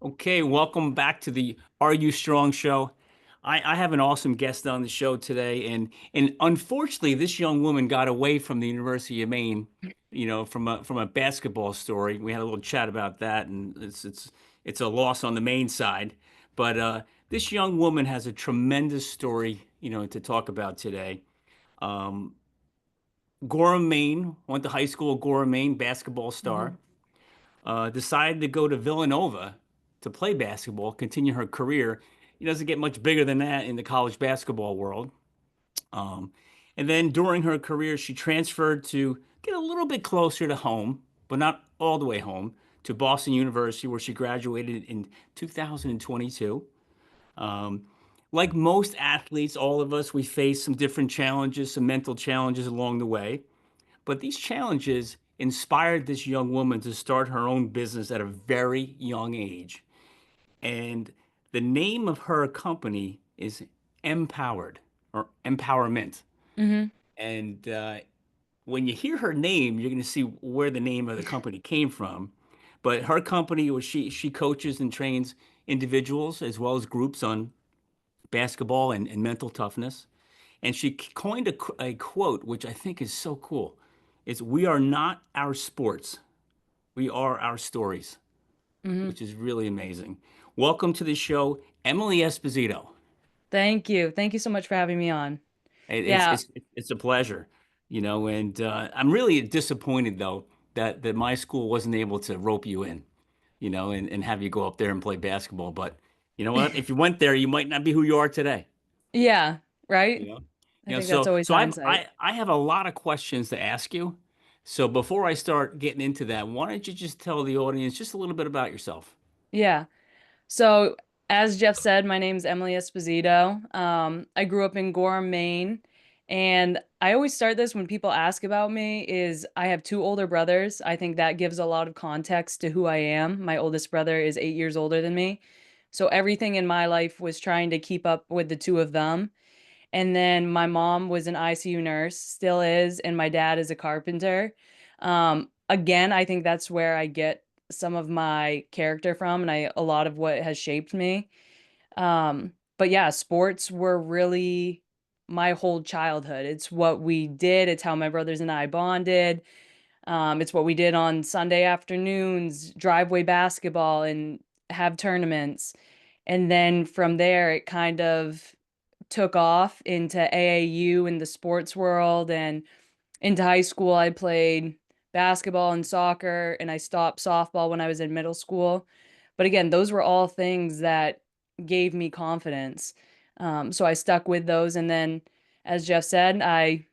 Okay, welcome back to the Are You Strong show. I have an awesome guest on the show today, and unfortunately, this young woman got away from the University of Maine, from a basketball story. We had a little chat about that, and it's a loss on the Maine side. But this young woman has a tremendous story, to talk about today. Um, Gorham, Maine, went to high school at Gorham, Maine, basketball hmm star. Decided to go to Villanova to play basketball, continue her career. It doesn't get much bigger than that in the college basketball world. Um, and then during her career, she transferred to get a little bit closer to home, but not all the way home, to Boston University, where she graduated in 2022. Um, like most athletes, all of us, we face some different challenges, some mental challenges along the way. But these challenges inspired this young woman to start her own business at a very young age. And the name of her company is Empowered or Empowerment. hmm And when you hear her name, you're going to see where the name of the company came from. But her company, was she coaches and trains individuals as well as groups on basketball and mental toughness. And she coined a quote, which I think is so cool. It's, "We are not our sports. We are our stories," hmm which is really amazing. Welcome to the show, Emily Esposito. Thank you. Thank you so much for having me on. It- It's Yeah. it's it's a pleasure, and I'm really disappointed though that my school wasn't able to rope you in, and have you go up there and play basketball. But you know what? If you went there, you might not be who you are today. Yeah. You Right. know? I You know, think that's so always so I've hindsight. I have a lot of questions to ask you. So before I start getting into that, why don't you just tell the audience just a little bit about yourself? Yeah. So, as Jeff said, my name's Emily Esposito. I grew up in Gorham, Maine. And I always start this when people ask about me is I have two older brothers. I think that gives a lot of context to who I am. My oldest brother is 8 years older than me. So everything in my life was trying to keep up with the two of them. And then my mom was an ICU nurse, still is, and my dad is a carpenter. Again, I think that's where I get some of my character from and a lot of what has shaped me. But yeah, sports were really my whole childhood. It's what we did, it's how my brothers and I bonded. It's what we did on Sunday afternoons, driveway basketball and have tournaments. And then from there, it kind of took off into AAU in the sports world and into high school. I played basketball and soccer, and I stopped softball when I was in middle school. But again, those were all things that gave me confidence. So I stuck with those. And then, as Jeff said, I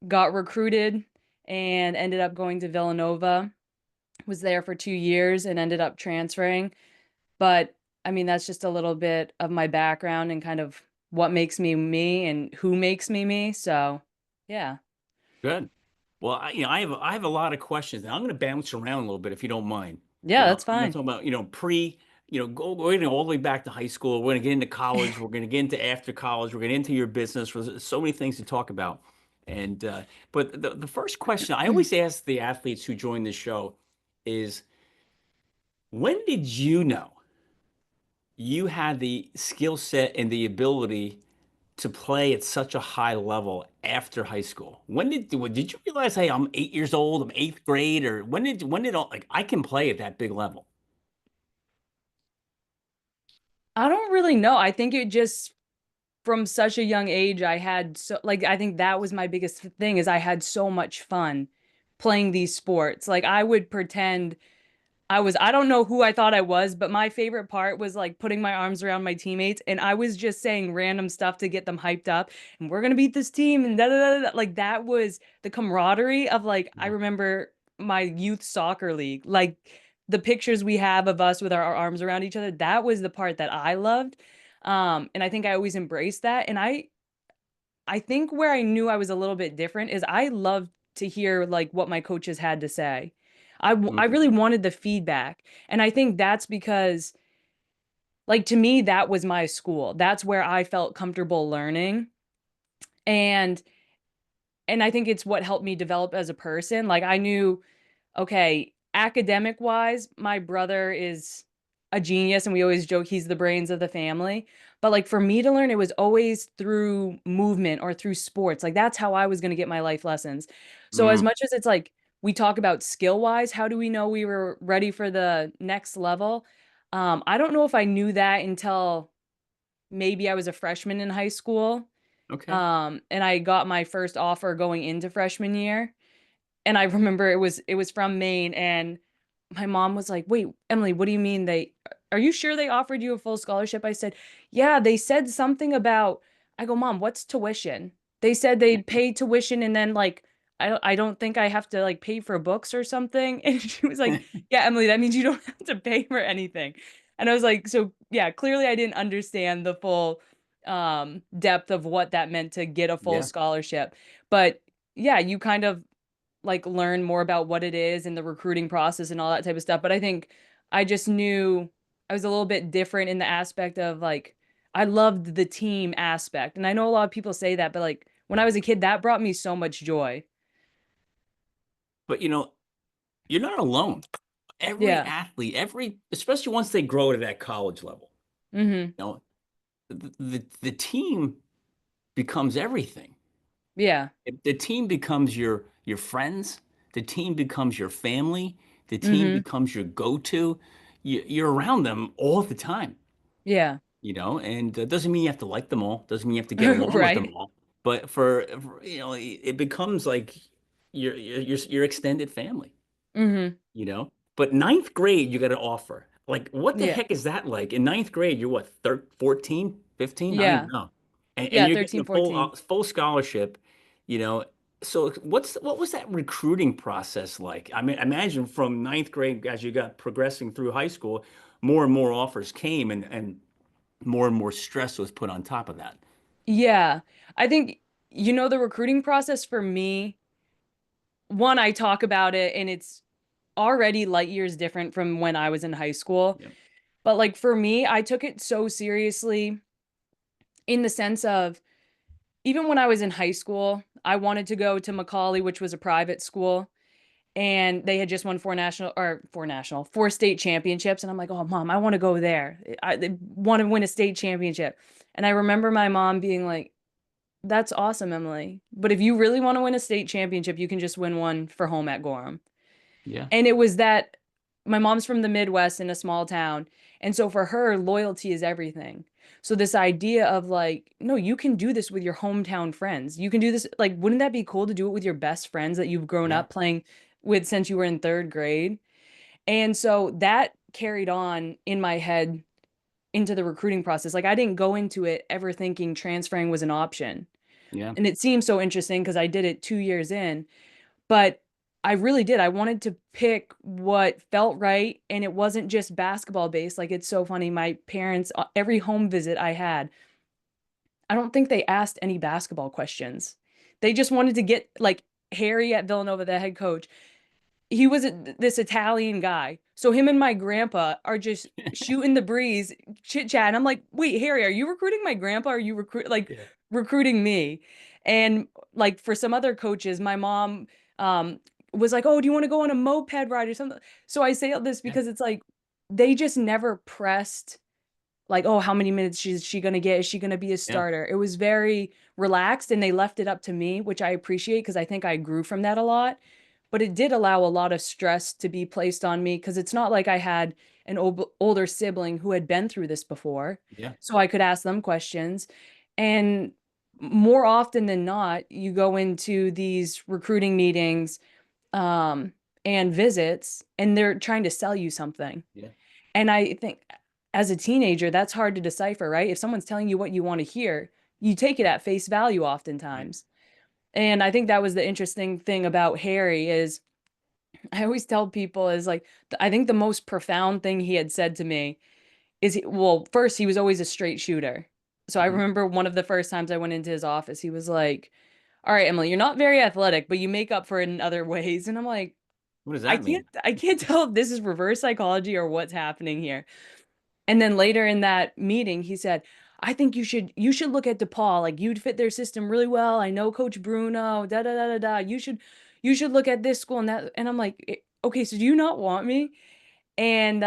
got recruited and ended up going to Villanova. Was there for 2 years and ended up transferring. But I mean, that's just a little bit of my background and kind of what makes me me and who makes me me. So, yeah. Good. Well, I have a lot of questions, and I'm going to bounce around a little bit if you don't mind. Yeah, that's I'm going to fine. talk about, going all the way back to high school. We're going to get into college. We're going to get into after college. We're going to get into your business. There's so many things to talk about. And but the first question I always ask the athletes who join the show is, when did you know you had the skill set and the ability to play at such a high level after high school? When did you realize, hey, I'm 8 years old, I'm eighth grade, or when did all, like, I can play at that big level? I don't really know. I think it just from such a young age, I had so like I think that was my biggest thing is I had so much fun playing these sports. Like I would pretend I don't know who I thought I was, but my favorite part was like putting my arms around my teammates and I was just saying random stuff to get them hyped up and we're gonna beat this team and da da da da. Like that was the camaraderie of like I Yeah. remember my youth soccer league, like the pictures we have of us with our arms around each other. That was the part that I loved. And I think I always embraced that. And I think where I knew I was a little bit different is I loved to hear like what my coaches had to say. I Mhm. really wanted the feedback. And I think that's because like to me that was my school. That's where I felt comfortable learning. And and I think it's what helped me develop as a person. Like I knew okay, academic wise, my brother is a genius and we always joke he's the brains of the family. But like for me to learn, it was always through movement or through sports. Like that's how I was going to get my life lessons. So as Mm, much as it's like we talk about skill wise, how do we know we were ready for the next level? I don't know if I knew that until maybe I was a freshman in high school. okay. And I got my first offer going into freshman year. And I remember it was from Maine, and my mom was like, "Wait, Emily, what do you mean are you sure they offered you a full scholarship?" I said, "Yeah, they said something about." I go, "Mom, what's tuition?" They said they'd pay tuition and then like I don't think I have to like pay for books or something. And she was like, "Yeah, Emily, that means you don't have to pay for anything." And I was like, "So, yeah, clearly I didn't understand the full depth of what that meant to get a full Yeah. scholarship." But yeah, you kind of like learn more about what it is and the recruiting process and all that type of stuff. But I think I just knew I was a little bit different in the aspect of like I loved the team aspect. And I know a lot of people say that, but like when I was a kid, that brought me so much joy. But you're not alone. Every Yeah. athlete, especially once they grow to that college level, Hmm. you know, the team becomes everything. Yeah. The team becomes your friends. The team becomes your family. The team Hmm. becomes your go-to. You're around them all the time, Yeah. and doesn't mean you have to like them all. Doesn't mean you have to get along with them Right. all. But it becomes like your extended family. Hmm. But ninth grade, you got an offer. Like, what the Yeah. heck is that like? In ninth grade, you're what, 14, 15? I don't even Yeah. know. And Yeah. you're getting 13, a full 14. full scholarship, you know. So what was that recruiting process like? I mean, imagine from ninth grade as you got progressing through high school, more and more offers came and more and more stress was put on top of that. Yeah. I think, the recruiting process for me, one, I talk about it and it's already light years different from when I was in high school. Yeah. But like for me, I took it so seriously in the sense of even when I was in high school, I wanted to go to Macaulay, which was a private school, and they had just won four state championships. And I'm like, oh, mom, I want to go there. I want to win a state championship. And I remember my mom being like, that's awesome, Emily. But if you really want to win a state championship, you can just win one for home at Gorham. Yeah. And it was that my mom's from the Midwest in a small town. And so for her, loyalty is everything. So this idea of like, no, you can do this with your hometown friends. You can do this. Like, wouldn't that be cool to do it with your best friends that you've grown Yeah. up playing with since you were in third grade? And so that carried on in my head into the recruiting process. Like, I didn't go into it ever thinking transferring was an option. Yeah. And it seems so interesting because I did it 2 years in. But I really did. I wanted to pick what felt right, and it wasn't just basketball based. Like it's so funny. My parents, every home visit I had, I don't think they asked any basketball questions. They just wanted to get like Harry at Villanova, the head coach. He was this Italian guy. So him and my grandpa are just shooting the breeze, chit chat. And I'm like, wait, Harry, are you recruiting my grandpa? Or are you Yeah. recruiting me? And like for some other coaches, my mom um was like, oh, do you want to go on a moped ride or something? So I say all this Yeah. because it's like they just never pressed like, oh, how many minutes is she gonna get? Is she gonna be a Yeah. starter? It was very relaxed and they left it up to me, which I appreciate because I think I grew from that a lot. But it did allow a lot of stress to be placed on me because it's not like I had an older sibling who had been through this before. Yeah. So I could ask them questions. And more often than not, you go into these recruiting meetings um, and visits, and they're trying to sell you something. Yeah. And I think as a teenager, that's hard to decipher, right? If someone's telling you what you want to hear, you take it at face value Right. oftentimes. And I think that was the interesting thing about Harry is I always tell people is like I think the most profound thing he had said to me is well, first he was always a straight shooter. So I Mhm. remember one of the first times I went into his office, he was like, "All right, Emily, you're not very athletic, but you make up for it in other ways." And I'm like, What does I that can't mean? I can't tell if this is reverse psychology or what's happening here. And then later in that meeting, he said, "I think you should look at DePaul. Like you'd fit their system really well. I know Coach Bruno. Da da da da da. You should look at this school and that." And I'm like, Okay, so do you not want me?" And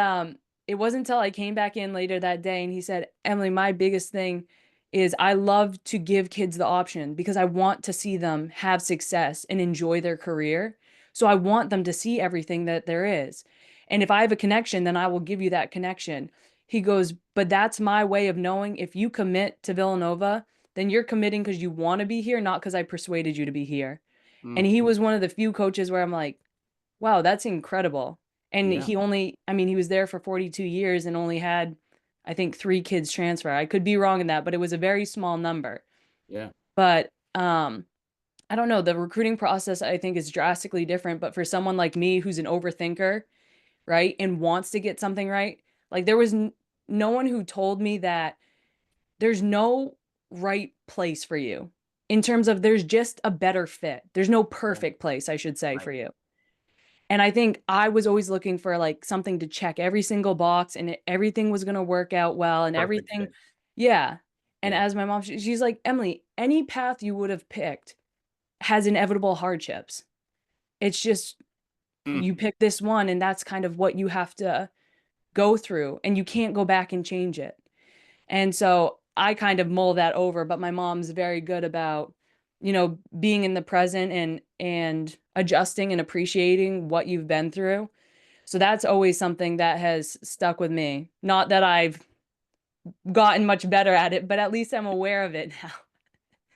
it wasn't until I came back in later that day and he said, Emily, my biggest thing is I love to give kids the option because I want to see them have success and enjoy their career. So I want them to see everything that there is. And if I have a connection, then I will give you that connection. He goes, but that's my way of knowing if you commit to Villanova, then you're committing because you want to be here, not because I persuaded you to be here. And he Mhm. was one of the few coaches where I'm like, wow, that's incredible. And Yeah. he only, I mean, he was there for 42 years and only had, I think, 3 kids transfer. I could be wrong in that, but it was a very small number. Yeah. But I don't know, the recruiting process I think is drastically different. But for someone like me who's an overthinker, right, and wants to get something right, like there was no one who told me that there's no right place for you in terms of there's just a better fit. There's no Yeah. perfect place, I should say, Right. for you. And I think I was always looking for like something to check every single box and everything was going to work out well and Perfect everything. fit. Yeah. And Yeah. as my mom, she's like, Emily, any path you would have picked has inevitable hardships. It's just Mm. you pick this one and that's kind of what you have to go through and you can't go back and change it. And so I kind of mull that over, but my mom's very good about, being in the present and adjusting and appreciating what you've been through. So that's always something that has stuck with me. Not that I've gotten much better at it, but at least I'm aware of it now.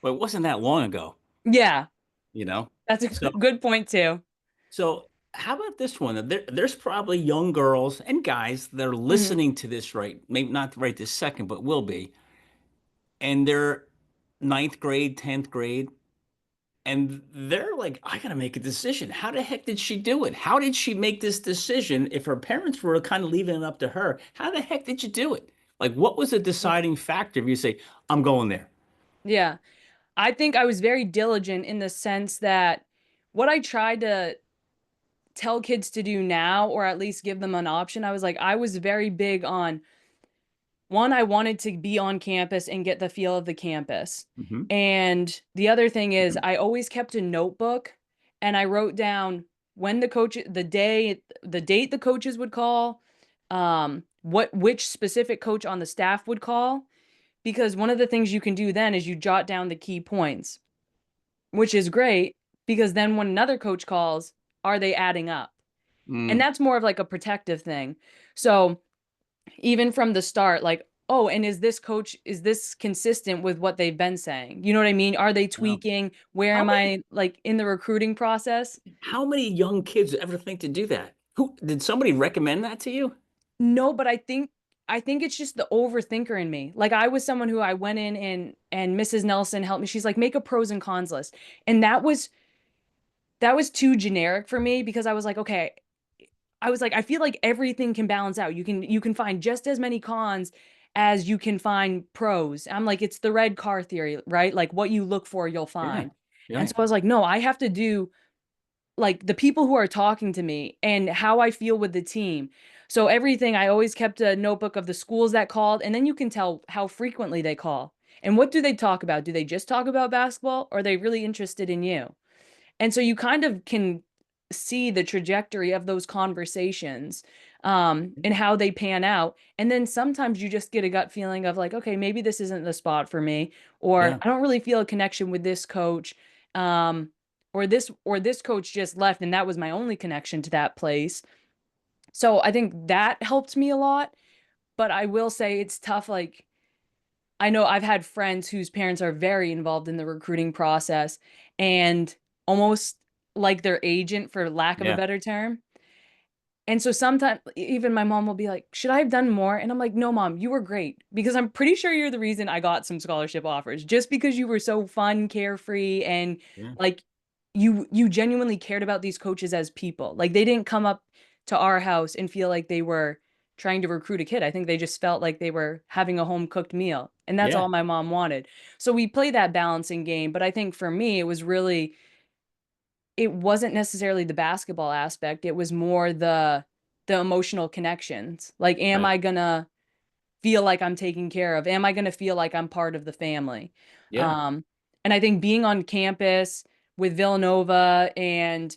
But it wasn't that long ago, Yeah, you know? that's a So, good point too. so how about this one? There's probably young girls and guys that are Mhm. listening to this right, maybe not right this second, but will be, and they're ninth grade, 10th grade, and they're like, I gotta make a decision. How the heck did she do it? How did she make this decision if her parents were kind of leaving it up to her? How the heck did you do it? Like, what was the Yeah. deciding factor if you say, I'm going there? Yeah. I think I was very diligent in the sense that what I tried to tell kids to do now, or at least give them an option, I was like, I was very big on one, I wanted to be on campus and get the feel of the campus. Hmm. And the other thing is, I always kept a notebook and I wrote down when the date the coaches would call, which specific coach on the staff would call. Because one of the things you can do then is you jot down the key points, which is great because then when another coach calls, are they adding up? And Mm, that's more of like a protective thing. So even from the start, like, oh, and is this consistent with what they've been saying? You know what I mean? Are they wow. tweaking? Where How am many I like in the recruiting process? how many young kids ever think to do that? Who did somebody recommend that to you? No, but I think it's just the overthinker in me. Like I was someone who I went in and Mrs. Nelson helped me. She's like, make a pros and cons list. And that was too generic for me because I was like, okay, I was like, I feel like everything can balance out. You can find just as many cons as you can find pros. I'm like, it's the red car theory, right? Like what you look for, you'll Yeah. find. And Yeah. so I was like, no, I have to do like the people who are talking to me and how I feel with the team. So everything, I always kept a notebook of the schools that called, and then you can tell how frequently they call. And what do they talk about? Do they just talk about basketball or are they really interested in you? And so you kind of can see the trajectory of those conversations and how they pan out. And then sometimes you just get a gut feeling of like, okay, maybe this isn't the spot for me, or Yeah. I don't really feel a connection with this coach. Um, or this coach just left and that was my only connection to that place. So I think that helped me a lot. But I will say it's tough. Like I know I've had friends whose parents are very involved in the recruiting process and almost like their agent, for lack of a Yeah. better term. And so sometimes even my mom will be like, "Should I have done more?" And I'm like, "No, mom, you were great because I'm pretty sure you're the reason I got some scholarship offers just because you were so fun, carefree, and Yeah. like you genuinely cared about these coaches as people. Like they didn't come up to our house and feel like they were trying to recruit a kid. I think they just felt like they were having a home cooked meal. And that's Yeah. all my mom wanted. So we play that balancing game, but I think for me it wasn't necessarily the basketball aspect. It was more the emotional connections. Like, am Right. I gonna feel like I'm taken care of? Am I gonna feel like I'm part of the family? Yeah. Um, and I think being on campus with Villanova and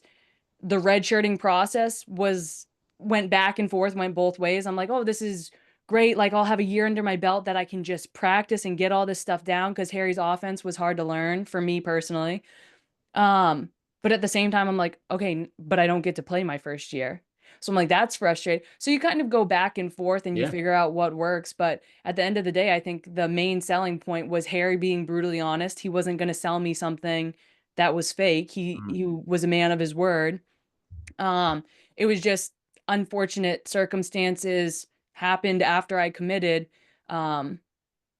the redshirting process was went back and forth, went both ways. I'm like, oh, this is great. Like I'll have a year under my belt that I can just practice and get all this stuff down because Harry's offense was hard to learn for me personally. Um, but at the same time, I'm like, okay, but I don't get to play my first year. So I'm like, that's frustrating. So you kind of go back and forth and you Yeah. figure out what works. But at the end of the day, I think the main selling point was Harry being brutally honest. He wasn't going to sell me something that was fake. Mm. He was a man of his word. Um, it was just unfortunate circumstances happened after I committed, um,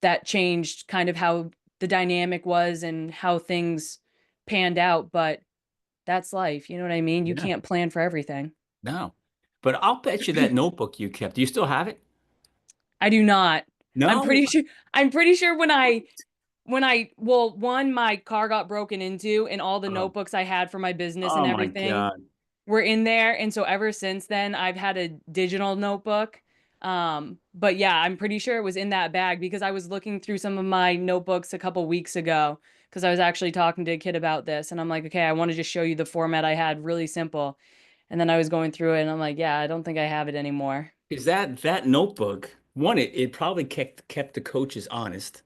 that changed kind of how the dynamic was and how things panned out. But that's life. You know what I mean? You Yeah. can't plan for everything. No. But I'll bet you that notebook you kept. Do you still have it? I do not. I'm No. pretty sure I'm pretty sure well, one, my car got broken into and all the Oh, notebooks I had for my business and oh my everything God. were in there. And so ever since then, I've had a digital notebook. But yeah, I'm pretty sure it was in that bag because I was looking through some of my notebooks a couple weeks ago because I was actually talking to a kid about this. And I'm like, okay, I want to just show you the format I had, really simple. And then I was going through it and I'm like, yeah, I don't think I have it anymore. Is that notebook, one, it probably kept the coaches honest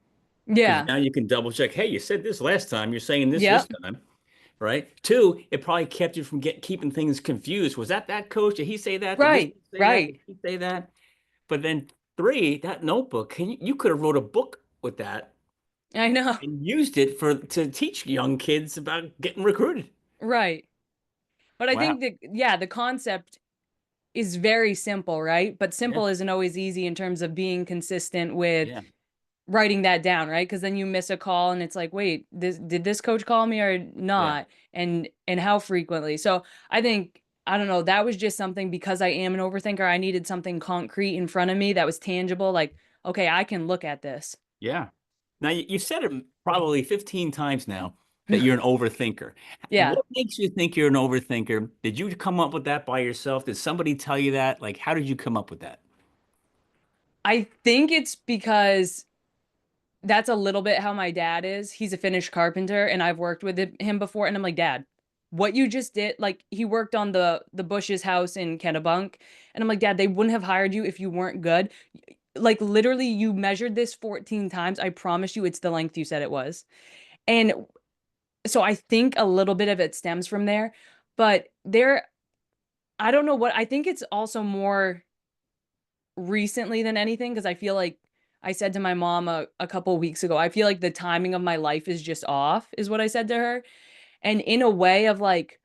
because Yeah. now you can double check. Hey, you said this last time. You're saying this Yep. time, right? Two, it probably kept you from keeping things confused. Was that coach? Did he say that? Did this Right. coach say that? Right. Did he say that? But then three, that notebook, you could have wrote a book with that I know. and used it to teach young kids about getting recruited. Right. But I Wow. think that, yeah, the concept is very simple, right? But Yeah. simple isn't always easy in terms of being consistent with Yeah. writing that down, right? Because then you miss a call and it's like, wait, did this coach call me or Yeah. not? And how frequently? So I think I don't know, that was just something because I am an overthinker, I needed something concrete in front of me that was tangible, like, okay, I can look at this. Yeah. Now, you've said it probably 15 times now that you're an overthinker. Yeah. What makes you think you're an overthinker? Did you come up with that by yourself? Did somebody tell you that? Like, how did you come up with that? I think it's because that's a little bit how my dad is. He's a finished carpenter and I've worked with him before and I'm like, "Dad, what you just did, like he worked on the Bush's house in Kennebunk and I'm like, "Dad, they wouldn't have hired you if you weren't good. Like literally you measured this 14 times. I promise you it's the length you said it was." And so I think a little bit of it stems from there, but there I don't know what I think it's also more recently than anything because I feel like I said to my mom a couple weeks ago, I feel like the timing of my life is just off, is what I said to her. And in a way of like,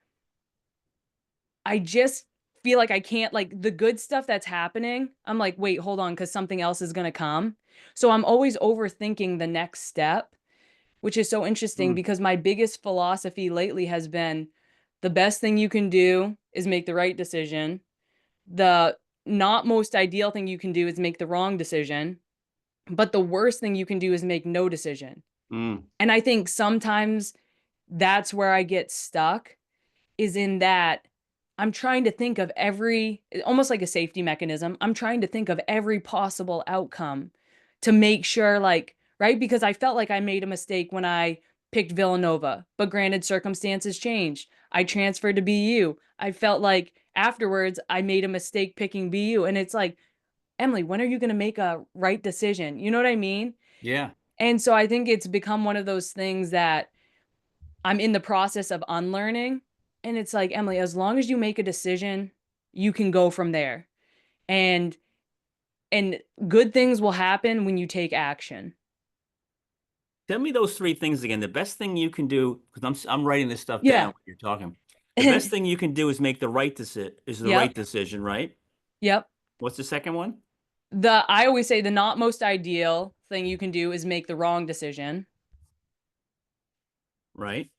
I just feel like I can't, like, the good stuff that's happening. I'm like, wait, hold on, because something else is going to come. So I'm always overthinking the next step, which is so interesting Hmm. because my biggest philosophy lately has been the best thing you can do is make the right decision. The not most ideal thing you can do is make the wrong decision. But the worst thing you can do is make no decision. Mm. And I think sometimes that's where I get stuck is in that I'm trying to think of every, almost like a safety mechanism. I'm trying to think of every possible outcome to make sure, like, right? Because I felt like I made a mistake when I picked Villanova, but granted, circumstances changed. I transferred to BU. I felt like afterwards I made a mistake picking BU. And it's like, Emily, when are you going to make a right decision? You know what I mean? Yeah. And so I think it's become one of those things that I'm in the process of unlearning. And it's like, Emily, as long as you make a decision, you can go from there. And and good things will happen when you take action. Tell me those three things again. The best thing you can do, because I'm writing this stuff down Yeah. when you're talking. The best thing you can do is make the right Yep. decision, right? Yep. What's the second one? The I always say the not most ideal thing you can do is make the wrong decision. Right.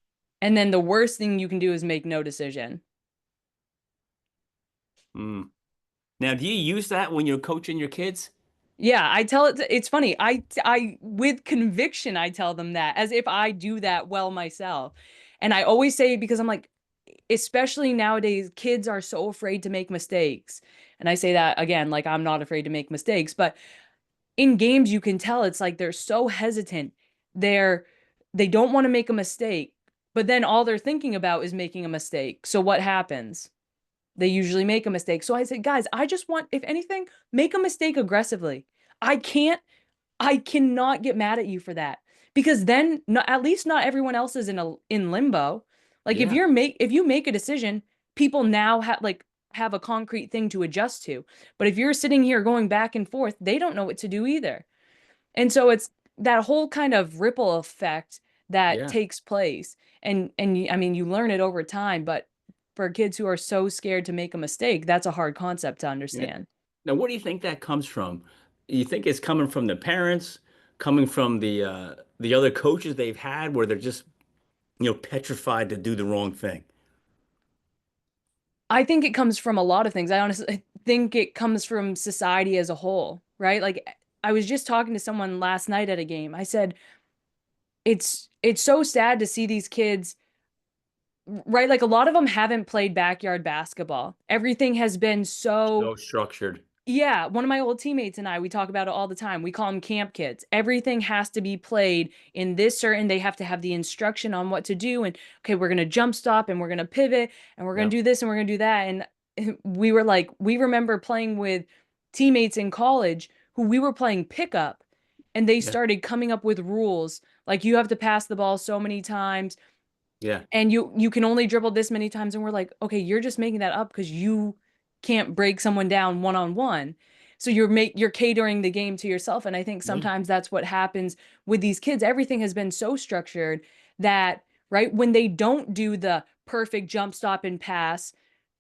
And then the worst thing you can do is make no decision. Mm. Now, do you use that when you're coaching your kids? Yeah, I tell it it's funny. With conviction I tell them that as if I do that well myself. And I always say it because I'm like, especially nowadays, kids are so afraid to make mistakes. And I say that again, like I'm not afraid to make mistakes, but in games you can tell it's like they're so hesitant. They're they don't want to make a mistake, but then all they're thinking about is making a mistake. So what happens? they usually make a mistake. So I said, guys, I just want, if anything, make a mistake aggressively. I can't, I cannot get mad at you for that because then not, at least not everyone else is in limbo. Like Yeah. if you make a decision, people now have a concrete thing to adjust to. But if you're sitting here going back and forth, they don't know what to do either. And so it's that whole kind of ripple effect that Yeah. takes place. I mean, you learn it over time, but for kids who are so scared to make a mistake, that's a hard concept to Yeah. understand. Now, what do you think that comes from? You think it's coming from the parents, coming from the other coaches they've had where they're just, petrified to do the wrong thing? I think it comes from a lot of things. I honestly think it comes from society as a whole, right? Like I was just talking to someone last night at a game. I said, it's so sad to see these kids, right? Like a lot of them haven't played backyard basketball. Everything has been so So structured. yeah, one of my old teammates and I, we talk about it all the time. We call them camp kids. Everything has to be played in this certain, they have to have the instruction on what to do. And okay, we're going to jump stop and we're going to pivot and we're going Yeah. to do this and we're going to do that. And we were like, we remember playing with teammates in college who we were playing pickup and they Yeah. started coming up with rules like you have to pass the ball so many times Yeah. and you can only dribble this many times and we're like okay you're just making that up because you can't break someone down one on one so you're catering the game to yourself and I think Yeah. sometimes that's what happens with these kids everything has been so structured that right when they don't do the perfect jump stop and pass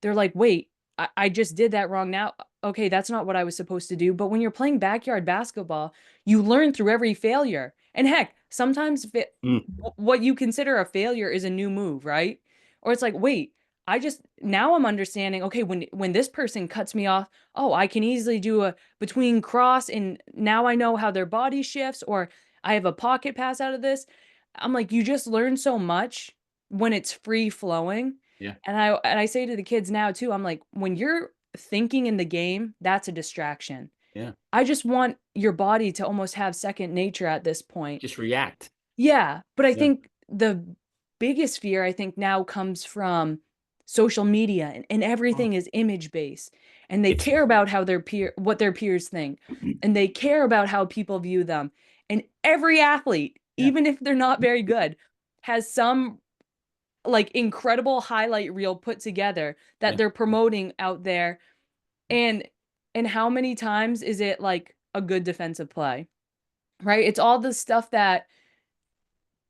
they're like wait I just did that wrong now okay that's not what I was supposed to do but when you're playing backyard basketball you learn through every failure and heck sometimes Mm. what you consider a failure is a new move, right? Or it's like, wait, I just now I'm understanding, okay, when this person cuts me off, oh, I can easily do a between cross and now I know how their body shifts or I have a pocket pass out of this. I'm like, you just learn so much when it's free flowing. Yeah. And I say to the kids now too, I'm like, when you're thinking in the game, that's a distraction. Yeah. I just want your body to almost have second nature at this point. Just react. Yeah, but I Yeah. think the biggest fear I think now comes from social media and Oh, everything is image based and they it's care about how their what their peers think and they care about how people view them. And every athlete, yeah. even if they're not very good, has some like incredible highlight reel put together that Yeah. they're promoting out there. And how many times is it like a good defensive play? Right? It's all the stuff that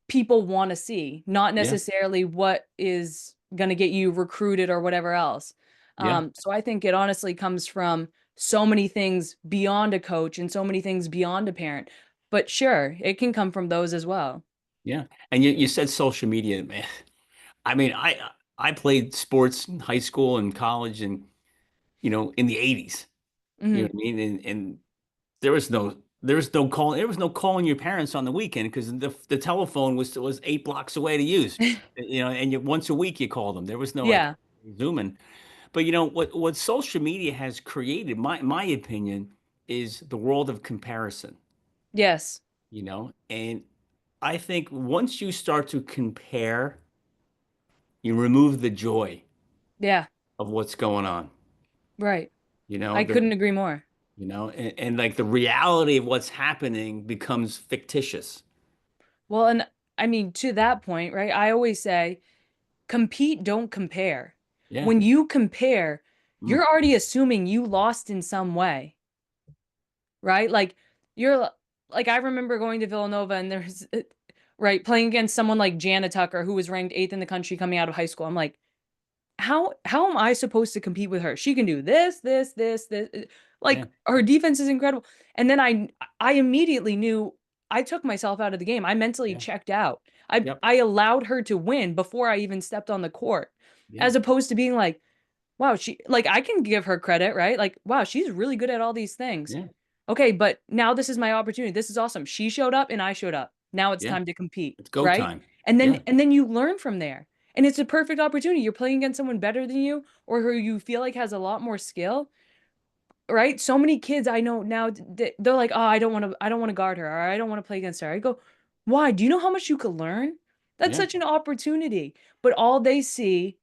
people want to see, not Yeah. necessarily what is going to get you recruited or whatever else. Yeah. So I think it honestly comes from so many things beyond a coach and so many things beyond a parent. But sure, it can come from those as well. Yeah. And you said social media, man. I mean, I played sports in high school and college and in the 80s. You know Hmm. what I mean? And there was no calling your parents on the weekend because the telephone was 8 blocks away to use. And once a week you called them. There was no like Yeah. Zooming. But what social media has created, my opinion, is the world of comparison, Yes. and I think once you start to compare, you remove the joy Yeah. of what's going on. Right. You know, I the couldn't agree more. and like the reality of what's happening becomes fictitious. Well, and I mean, to that point, right? I always say compete, don't compare. Yeah. When you compare, Mm. you're already assuming you lost in some way. Right? Like you're like I remember going to Villanova and there's right playing against someone like Jana Tucker who was ranked 8th in the country coming out of high school. I'm like, how am I supposed to compete with her? She can do this, this, this, this. Yeah. Like her defense is incredible. And then I immediately knew I took myself out of the game. I mentally Yeah. checked out. I Yep. I allowed her to win before I even stepped on the court, Yeah. as opposed to being like, wow, she like I can give her credit, right? Like, wow, she's really good at all these things. Yeah. Okay, but now this is my opportunity. This is awesome. She showed up and I showed up. Now it's Yeah. time to compete, It's go right? time. And then Yeah. and then you learn from there. And it's a perfect opportunity. You're playing against someone better than you or who you feel like has a lot more skill, right? So many kids I know now they're like, "Oh, I don't want to guard her or I don't want to play against her." I go, "Why? Do you know how much you could learn? That's Yeah. such an opportunity." But all they see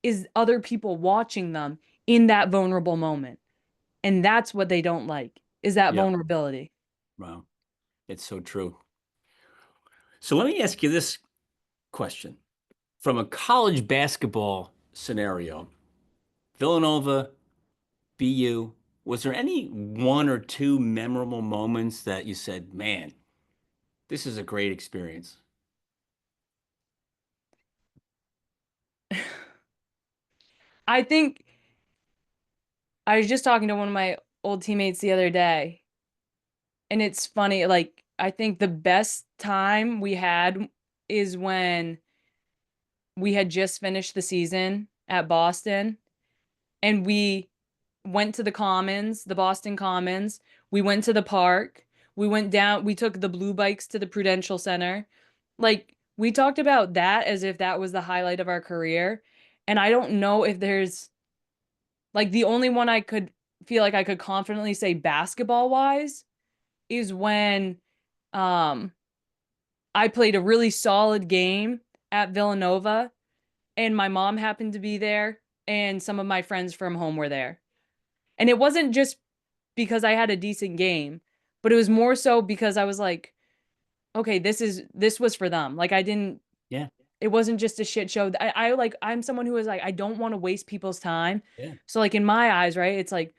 is other people watching them in that vulnerable moment. And that's what they don't like, is that Yeah. vulnerability. Wow. It's so true. So let me ask you this question. From a college basketball scenario, Villanova, BU, was there any one or two memorable moments that you said, man, this is a great experience? I think I was just talking to one of my old teammates the other day, and it's funny, like, I think the best time we had is when we had just finished the season at Boston and we went to the Commons, the Boston Commons. We went to the park. We went down, we took the blue bikes to the Prudential Center. Like, we talked about that as if that was the highlight of our career. And I don't know if there's like the only one I could feel like I could confidently say basketball wise is when um I played a really solid game at Villanova and my mom happened to be there and some of my friends from home were there. And it wasn't just because I had a decent game, but it was more so because I was like, okay, this was for them. Like I didn't Yeah, it wasn't just a shit show. I like I'm someone who is like I don't want to waste people's time. yeah. So like in my eyes, right? It's like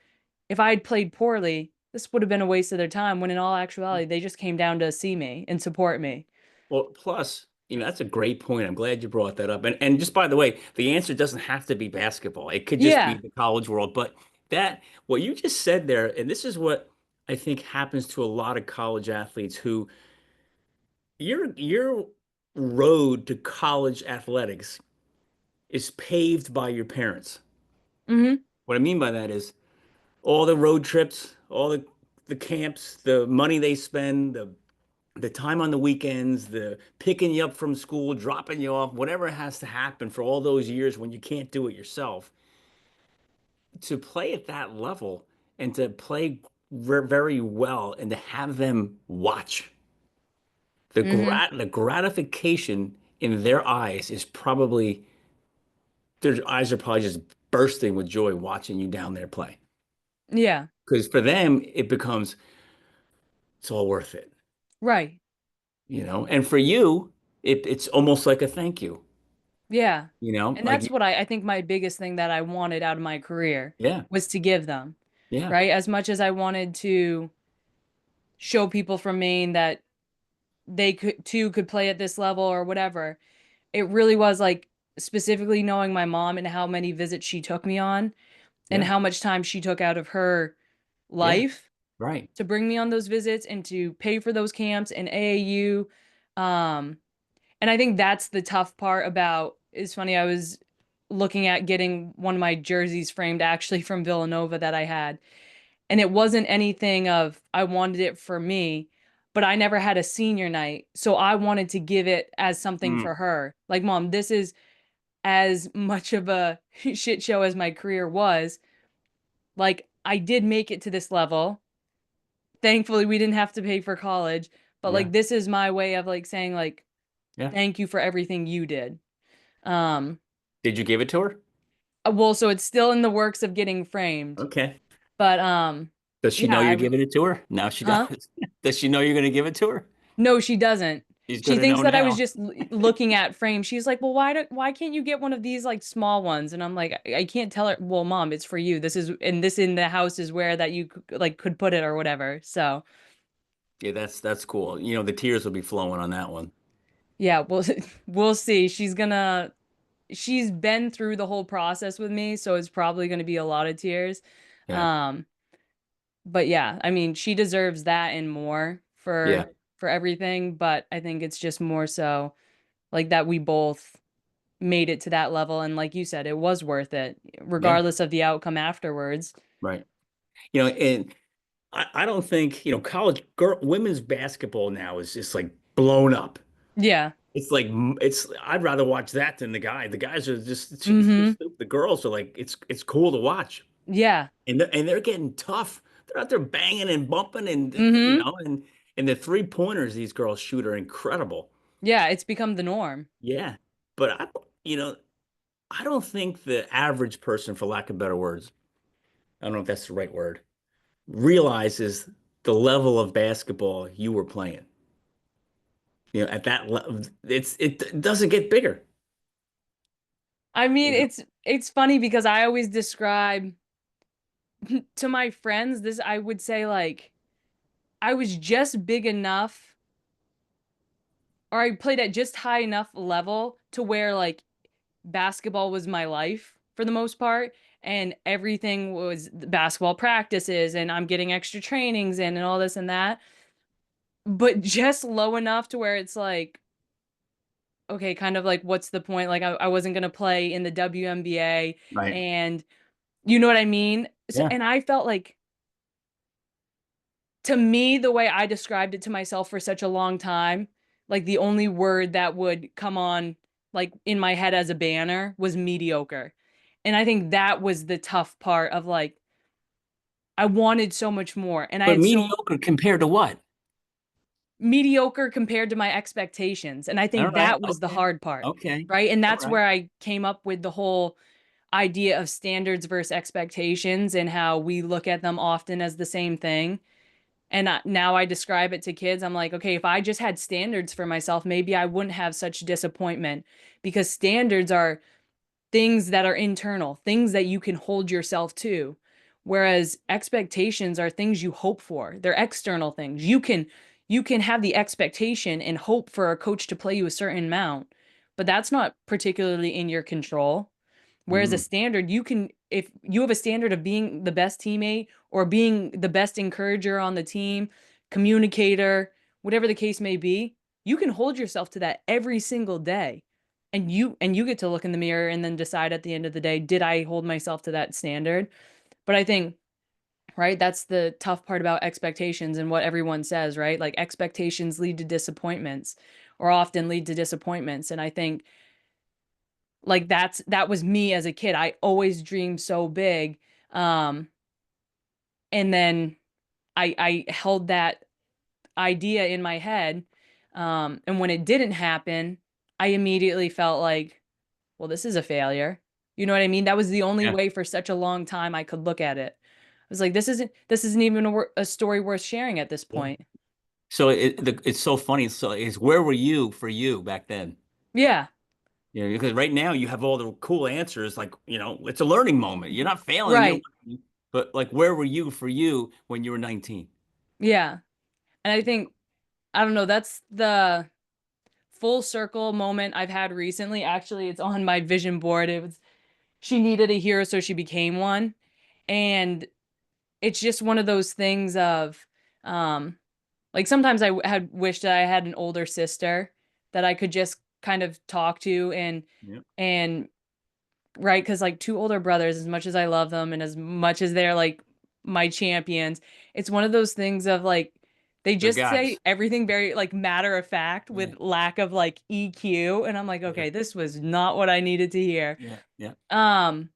if I had played poorly, this would have been a waste of their time when in all actuality they just came down to see me and support me. Well, plus, that's a great point. I'm glad you brought that up. And just by the way, the answer doesn't have to be basketball. It could just be Yeah. the college world. But that what you just said there, and this is what I think happens to a lot of college athletes who your road to college athletics is paved by your parents. Mm-hmm. What I mean by that is all the road trips, all the camps, the money they spend, the time on the weekends, the picking you up from school, dropping you off, whatever has to happen for all those years when you can't do it yourself, to play at that level and to play very well and to have them watch Mm-hmm. the gratification in their eyes is probably their eyes are probably just bursting with joy watching you down there play. Yeah. Because for them, it becomes it's all worth it, Right. And for you, it's almost like a thank you, Yeah. And like that's what I think my biggest thing that I wanted out of my career yeah, was to give them, yeah, right? As much as I wanted to show people from Maine that they could play at this level or whatever, it really was like specifically knowing my mom and how many visits she took me on and yeah, how much time she took out of her yeah, life right, to bring me on those visits and to pay for those camps and AAU. Um, and I think that's the tough part about it's funny, I was looking at getting one of my jerseys framed actually from Villanova that I had. And it wasn't anything of I wanted it for me, but I never had a senior night. So I wanted to give it as something mm, for her. Like, mom, this is as much of a shit show as my career was. Like, I did make it to this level. Thankfully, we didn't have to pay for college, but yeah, like this is my way of like saying like yeah. thank you for everything you did. Um Did you give it to her? well, so it's still in the works of getting framed. Okay. But Does she yeah, know you're giving it to her? Now she huh? does. Does she know you're going to give it to her? No, she doesn't. She's She going to thinks know that I was now. just looking at frames. She's like, "Well, why can't you get one of these like small ones?" And I'm like, I can't tell her, "Well, mom, it's for you. This is and this in the house is where that you like could put it or whatever." So, Yeah, that's cool. The tears will be flowing on that one. yeah, we'll we'll see. She's been through the whole process with me, so it's probably going to be a lot of tears. Yeah. Um, but yeah, I mean, she deserves that and more Yeah. for everything, but I think it's just more so like that we both made it to that level and like you said, it was worth it Yeah. regardless of the outcome afterwards. Right. And I don't think, college women's basketball now is just like blown up. Yeah. It's like I'd rather watch that than the guy. The guys are just it's too Mhm. stupid. The girls are like it's cool to watch. Yeah. And they're getting tough. They're out there banging and bumping and Mhm. and the three pointers these girls shoot are incredible. Yeah, it's become the norm. Yeah. But I don't, I don't think the average person, for lack of better words, I don't know if that's the right word, realizes the level of basketball you were playing. At that level, it doesn't get bigger. I mean, You know? it's funny because I always describe to my friends this, I would say like I was just big enough, or I played at just high enough level to where like basketball was my life for the most part, and everything was basketball practices and I'm getting extra trainings in and all this and that, but just low enough to where it's like, okay, kind of like what's the point? Like I wasn't gonna play in the WNBA, Right. and you know what I mean? So, Yeah. and I felt like, to me, the way I described it to myself for such a long time, like the only word that would come on like in my head as a banner was mediocre. And I think that was the tough part of like I wanted so much more and I But had so mediocre compared to what? mediocre compared to my expectations. And I All think right. that was the Okay. hard part, Okay. right? And All that's right. where I came up with the whole idea of standards versus expectations and how we look at them often as the same thing. And now I describe it to kids. I'm like, okay, if I just had standards for myself, maybe I wouldn't have such disappointment, because standards are things that are internal, things that you can hold yourself to. Whereas expectations are things you hope for. They're external things. You can have the expectation and hope for a coach to play you a certain amount, but that's not particularly in your control. Whereas a Mm, standard, you can, if you have a standard of being the best teammate or being the best encourager on the team, communicator, whatever the case may be, you can hold yourself to that every single day. And you get to look in the mirror and then decide at the end of the day, did I hold myself to that standard? But I think, right, that's the tough part about expectations and what everyone says, right? Like expectations lead to disappointments, or often lead to disappointments. And I think like that was me as a kid. I always dreamed so big. Um, and then I held that idea in my head. And when it didn't happen, I immediately felt like, well, this is a failure. You know what I mean? That was the only yeah. way for such a long time I could look at it. I was like, this isn't even a story worth sharing at this Yeah. point. So it's so funny. So it's where were you for you back then? Yeah, Because right now you have all the cool answers. Like, it's a learning moment. You're not failing, you're right. learning. But like, where were you for you when you were 19? Yeah. And I think, I don't know, that's the full circle moment I've had recently. Actually, it's on my vision board. It was, she needed a hero, so she became one. And it's just one of those things of, um, like sometimes had wished that I had an older sister that I could just kind of talk to Yeah. and right, because like two older brothers, as much as I love them and as much as they're like my champions, it's one of those things of like they They're just say guys. everything very like matter of fact Yeah. with lack of like EQ, and I'm like, Yeah. okay, this was not what I needed to hear. Yeah. Yeah. Um,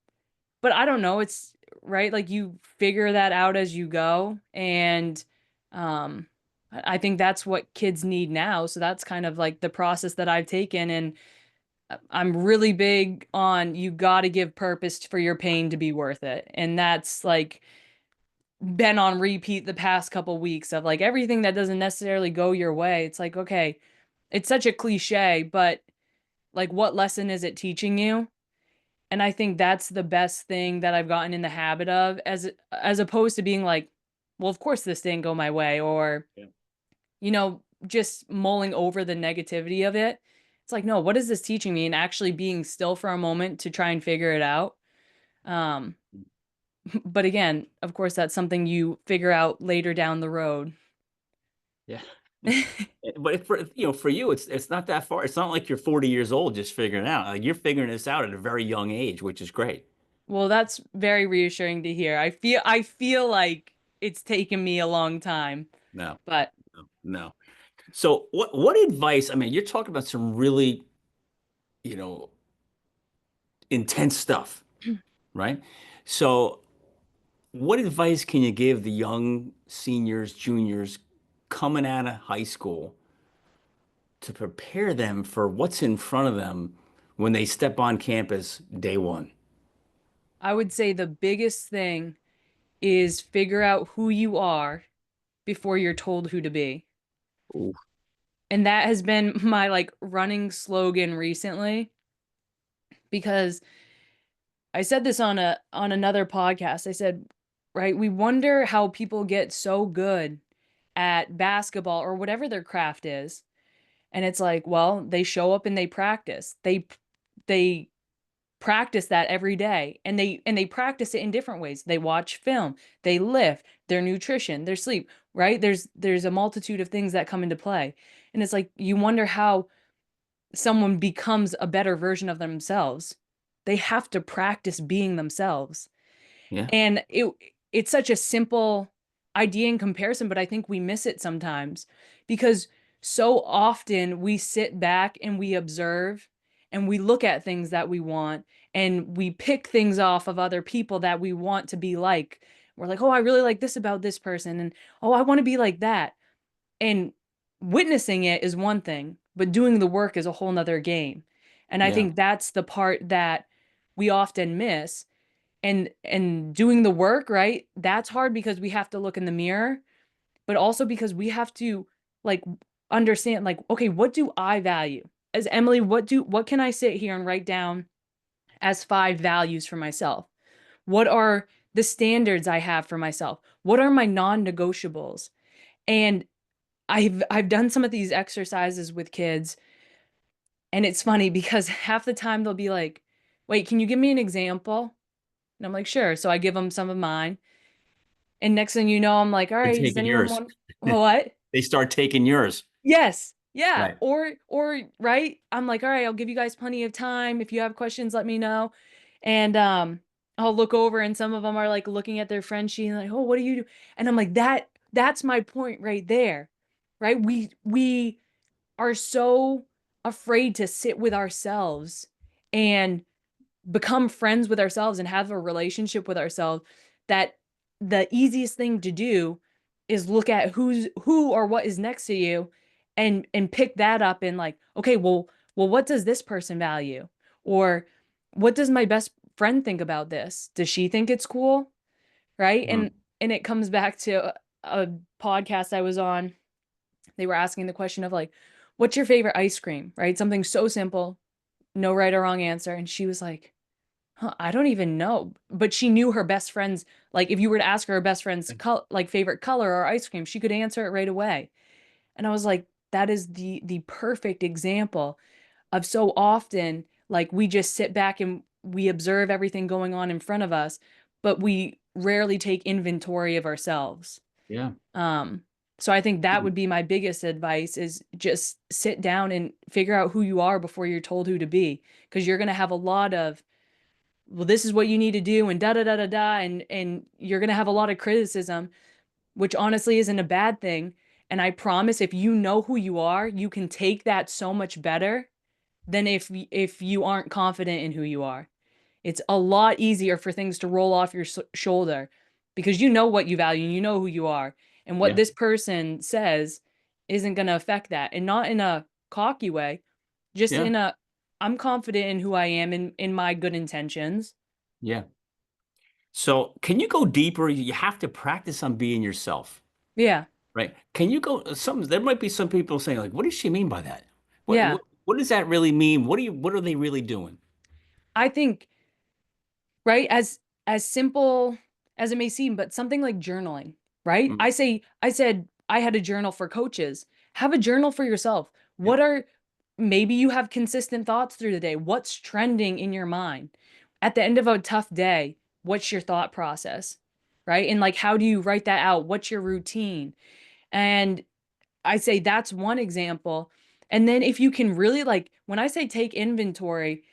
but I don't know, it's right, like you figure that out as you go, and um I think that's what kids need now. So that's kind of like the process that I've taken, and I'm really big on you got to give purpose for your pain to be worth it. And that's like been on repeat the past couple weeks of like everything that doesn't necessarily go your way. It's like, okay, it's such a cliche, but like what lesson is it teaching you? And I think that's the best thing that I've gotten in the habit of, as opposed to being like, well, of course this didn't go my way, or Yeah. just mulling over the negativity of it. It's like, no, what is this teaching me? And actually being still for a moment to try and figure it out. Um, but again, of course, that's something you figure out later down the road. Yeah. But for you, it's not that far. It's not like you're 40 years old just figuring it out. Like you're figuring this out at a very young age, which is great. Well, that's very reassuring to hear. I feel like it's taken me a long time, No, but no, no. So what advice? I mean, you're talking about some really, you know, intense stuff, right? So what advice can you give the young seniors, juniors coming out of high school to prepare them for what's in front of them when they step on campus day one? I would say the biggest thing is figure out who you are before you're told who to be. Ooh, And that has been my like running slogan recently because I said this on another podcast. I said, right, we wonder how people get so good at basketball or whatever their craft is. And it's like, well, they show up and they practice. They practice that every day and they practice it in different ways. They watch film, they lift, their nutrition, their sleep, right? There's a multitude of things that come into play. And it's like you wonder how someone becomes a better version of themselves. They have to practice being themselves. yeah, And it's such a simple idea in comparison, but I think we miss it sometimes because so often we sit back and we observe and we look at things that we want and we pick things off of other people that we want to be like. We're like, oh, I really like this about this person. And oh, I want to be like that. And witnessing it is one thing, but doing the work is a whole nother game. And I yeah, think that's the part that we often miss and doing the work, right? That's hard because we have to look in the mirror, but also because we have to like understand like, okay, what do I value? As Emily, what can I sit here and write down as 5 values for myself? What are the standards I have for myself? What are my non-negotiables? And I've done some of these exercises with kids, and it's funny because half the time they'll be like, "Wait, can you give me an example?" And I'm like, "Sure." So I give them some of mine. And next thing you know, I'm like, all they're right, does taking anyone yours. want what? They start taking yours. Yes. Yeah. Right. Or right. I'm like, all right, I'll give you guys plenty of time. If you have questions, let me know. And I'll look over and some of them are like looking at their friend sheet and like, oh, what do you do? And I'm like, that's my point right there. Right. We are so afraid to sit with ourselves and become friends with ourselves and have a relationship with ourselves that the easiest thing to do is look at who or what is next to you and pick that up and like, okay, well what does this person value, or what does my best friend think about this? Does she think it's cool? Right. Mhm. And it comes back to a podcast I was on. They were asking the question of like, what's your favorite ice cream? Right, something so simple, no right or wrong answer. And she was like, huh, I don't even know. But she knew her best friend's, like, if you were to ask her best friend's like favorite color or ice cream, she could answer it right away. And I was like, that is the perfect example of so often, like, we just sit back and we observe everything going on in front of us, but we rarely take inventory of ourselves. Yeah. Um, so I think that would be my biggest advice is just sit down and figure out who you are before you're told who to be, because you're going to have a lot of, well, this is what you need to do and da da da da da, and you're going to have a lot of criticism, which honestly isn't a bad thing. And I promise if you know who you are, you can take that so much better than if you aren't confident in who you are. It's a lot easier for things to roll off your shoulder because you know what you value and you know who you are. And what Yeah. this person says isn't going to affect that. And not in a cocky way, just Yeah. in a, I'm confident in who I am in my good intentions. Yeah. So can you go deeper? You have to practice on being yourself, Yeah. right? Can you go there might be some people saying like, what does she mean by that? What Yeah. what, what does that really mean? What are they really doing? I think, right, as simple as it may seem, but something like journaling, right? Mm, I said I had a journal for coaches. Have a journal for yourself. yeah. What are, maybe you have consistent thoughts through the day. What's trending in your mind? At the end of a tough day, what's your thought process? Right? And like, how do you write that out? What's your routine? And I say that's one example. And then if you can really, like, when I say take inventory,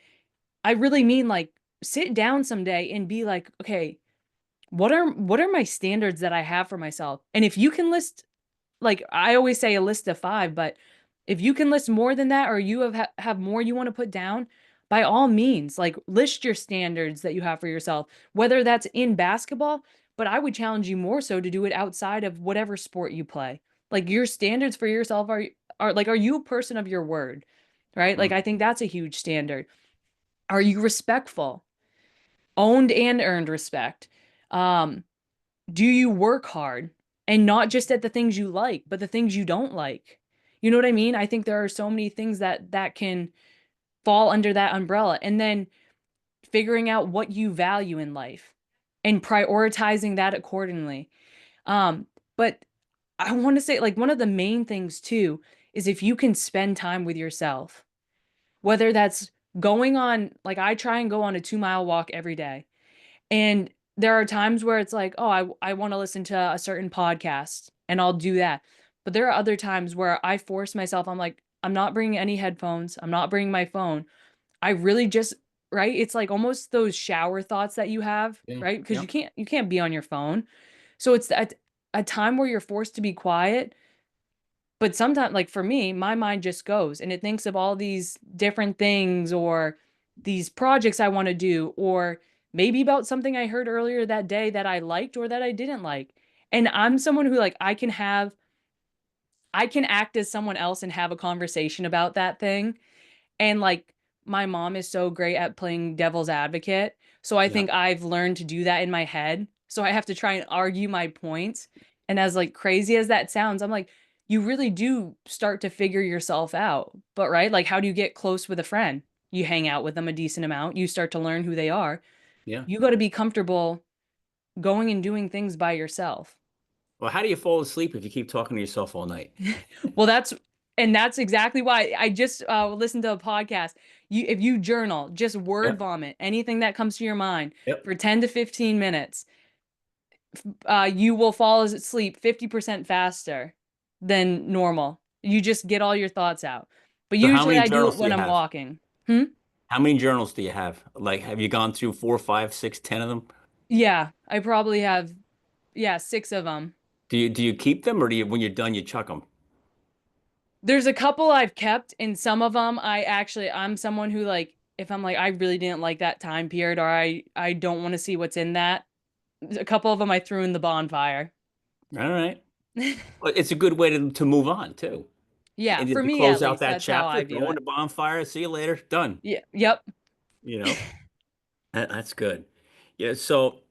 I really mean like sit down someday and be like, okay, what are my standards that I have for myself? And if you can list, like I always say, a list of 5, but if you can list more than that, or you have more you want to put down, by all means, like list your standards that you have for yourself, whether that's in basketball, but I would challenge you more so to do it outside of whatever sport you play. Like your standards for yourself are like, are you a person of your word? Right? Mm, Like I think that's a huge standard. Are you respectful? Owned and earned respect. Um, do you work hard and not just at the things you like, but the things you don't like? You know what I mean? I think there are so many things that can fall under that umbrella. And then figuring out what you value in life and prioritizing that accordingly. Um, but I want to say, like, one of the main things too is if you can spend time with yourself, whether that's going on, like, I try and go on a 2 mile walk every day. And there are times where it's like, oh, I want to listen to a certain podcast and I'll do that. But there are other times where I force myself, I'm like, I'm not bringing any headphones, I'm not bringing my phone. I really just, right? It's like almost those shower thoughts that you have, Yeah. right? Because Yeah. you can't be on your phone. So it's that a time where you're forced to be quiet. But sometimes, like for me, my mind just goes and it thinks of all these different things or these projects I want to do, or maybe about something I heard earlier that day that I liked or that I didn't like. And I'm someone who, like, I can act as someone else and have a conversation about that thing. And, like, my mom is so great at playing devil's advocate, so I Yeah. think I've learned to do that in my head, so I have to try and argue my points, and as, like, crazy as that sounds, I'm like, you really do start to figure yourself out, but, right, like, how do you get close with a friend? You hang out with them a decent amount, you start to learn who they are. Yeah. You gotta be comfortable going and doing things by yourself. Well, how do you fall asleep if you keep talking to yourself all night? Well, that's exactly why I just listened to a podcast. If you journal, just word Yep. vomit anything that comes to your mind Yep. for 10 to 15 minutes, you will fall asleep 50% faster than normal. You just get all your thoughts out. But So how usually many I do it journals do when you I'm have? walking. Hmm? How many journals do you have? Like, have you gone through four, five, six, 10 of them? Yeah, I probably have, yeah, 6 of them. Do you keep them, or do you, when you're done, you chuck them? There's a couple I've kept, and some of them I'm someone who, like, if I'm like I really didn't like that time period, or I don't want to see what's in that. A couple of them I threw in the bonfire. All right. Well, it's a good way to move on too. Yeah, And for to me close at out least, that that's how chapter, I view throw in it. the bonfire. See you later. Done. Yeah, yep. You know, that's good. Yeah. So, all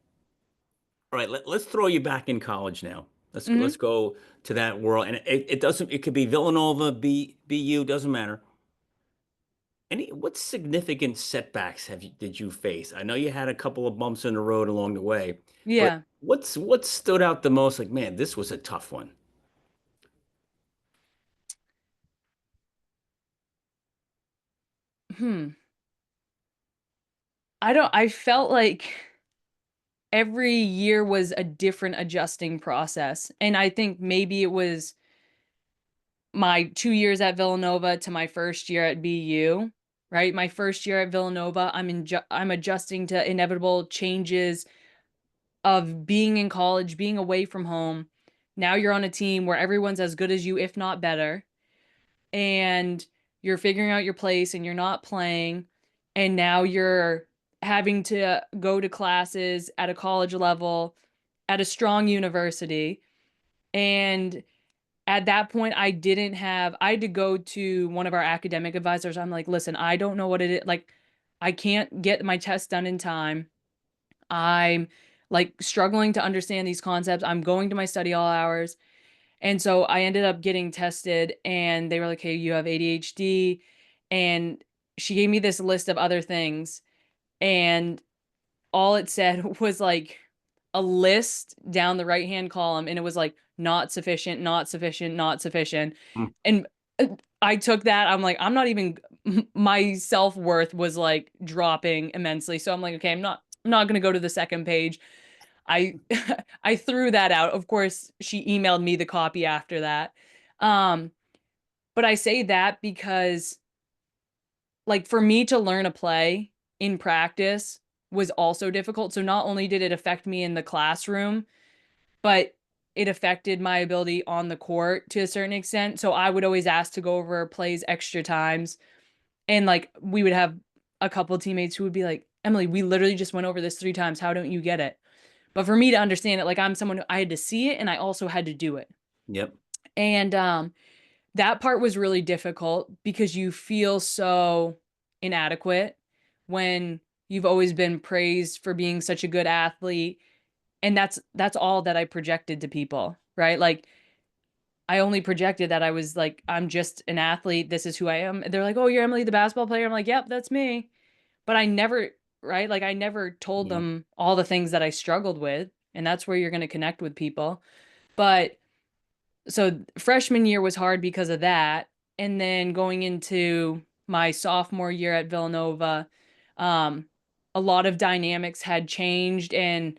right, let's throw you back in college now. Let's Hmm. go to that world, and it doesn't. It could be Villanova, BU, doesn't matter. What significant setbacks did you face? I know you had a couple of bumps in the road along the way, but Yeah. what stood out the most? Like, man, this was a tough one. Hmm. I felt like every year was a different adjusting process. And I think maybe it was my 2 years at Villanova to my first year at BU, right? My first year at Villanova, I'm adjusting to inevitable changes of being in college, being away from home. Now you're on a team where everyone's as good as you, if not better, and you're figuring out your place and you're not playing. And now you're having to go to classes at a college level at a strong university. And at that point, I had to go to one of our academic advisors. I'm like, listen, I don't know what it is. Like, I can't get my test done in time. I'm like struggling to understand these concepts. I'm going to my study all hours. And so I ended up getting tested and they were like, hey, you have ADHD. And she gave me this list of other things. And all it said was like a list down the right hand column. And it was like, not sufficient, not sufficient, not sufficient. Hmm. And I took that. I'm like, I'm not even, my self worth was like dropping immensely. So I'm like, okay, I'm not going to go to the second page. I I threw that out. Of course, she emailed me the copy after that. Um, but I say that because, like, for me to learn a play in practice was also difficult. So not only did it affect me in the classroom, but it affected my ability on the court to a certain extent. So I would always ask to go over plays extra times. And, like, we would have a couple of teammates who would be like, Emily, we literally just went over this 3 times. How don't you get it? But for me to understand it, like, I'm someone who I had to see it and I also had to do it. Yep. And that part was really difficult because you feel so inadequate when you've always been praised for being such a good athlete, and that's all that I projected to people, right? Like I only projected that I was like, I'm just an athlete, this is who I am. And they're like, oh, you're Emily the basketball player. I'm like, yep, that's me. But I never, right, like I never told Yeah. them all the things that I struggled with, and that's where you're going to connect with people. But so freshman year was hard because of that, and then going into my sophomore year at Villanova, um, a lot of dynamics had changed, and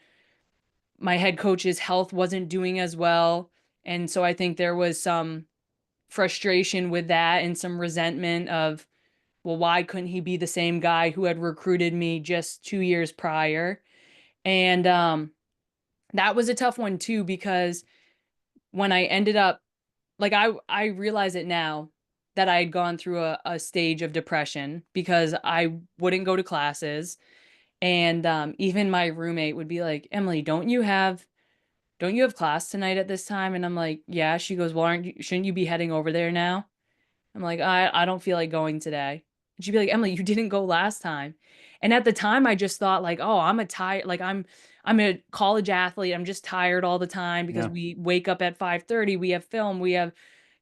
my head coach's health wasn't doing as well. And so I think there was some frustration with that and some resentment of, well, why couldn't he be the same guy who had recruited me just 2 years prior? And that was a tough one too, because when I ended up, like, I realize it now that I had gone through a stage of depression because I wouldn't go to classes. And even my roommate would be like, Emily, don't you have class tonight at this time? And I'm like, yeah. She goes, well, shouldn't you be heading over there now? I'm like, I don't feel like going today. And she'd be like, Emily, you didn't go last time. And at the time I just thought like, oh, I'm a college athlete. I'm just tired all the time because Yeah. we wake up at 5:30, we have film, we have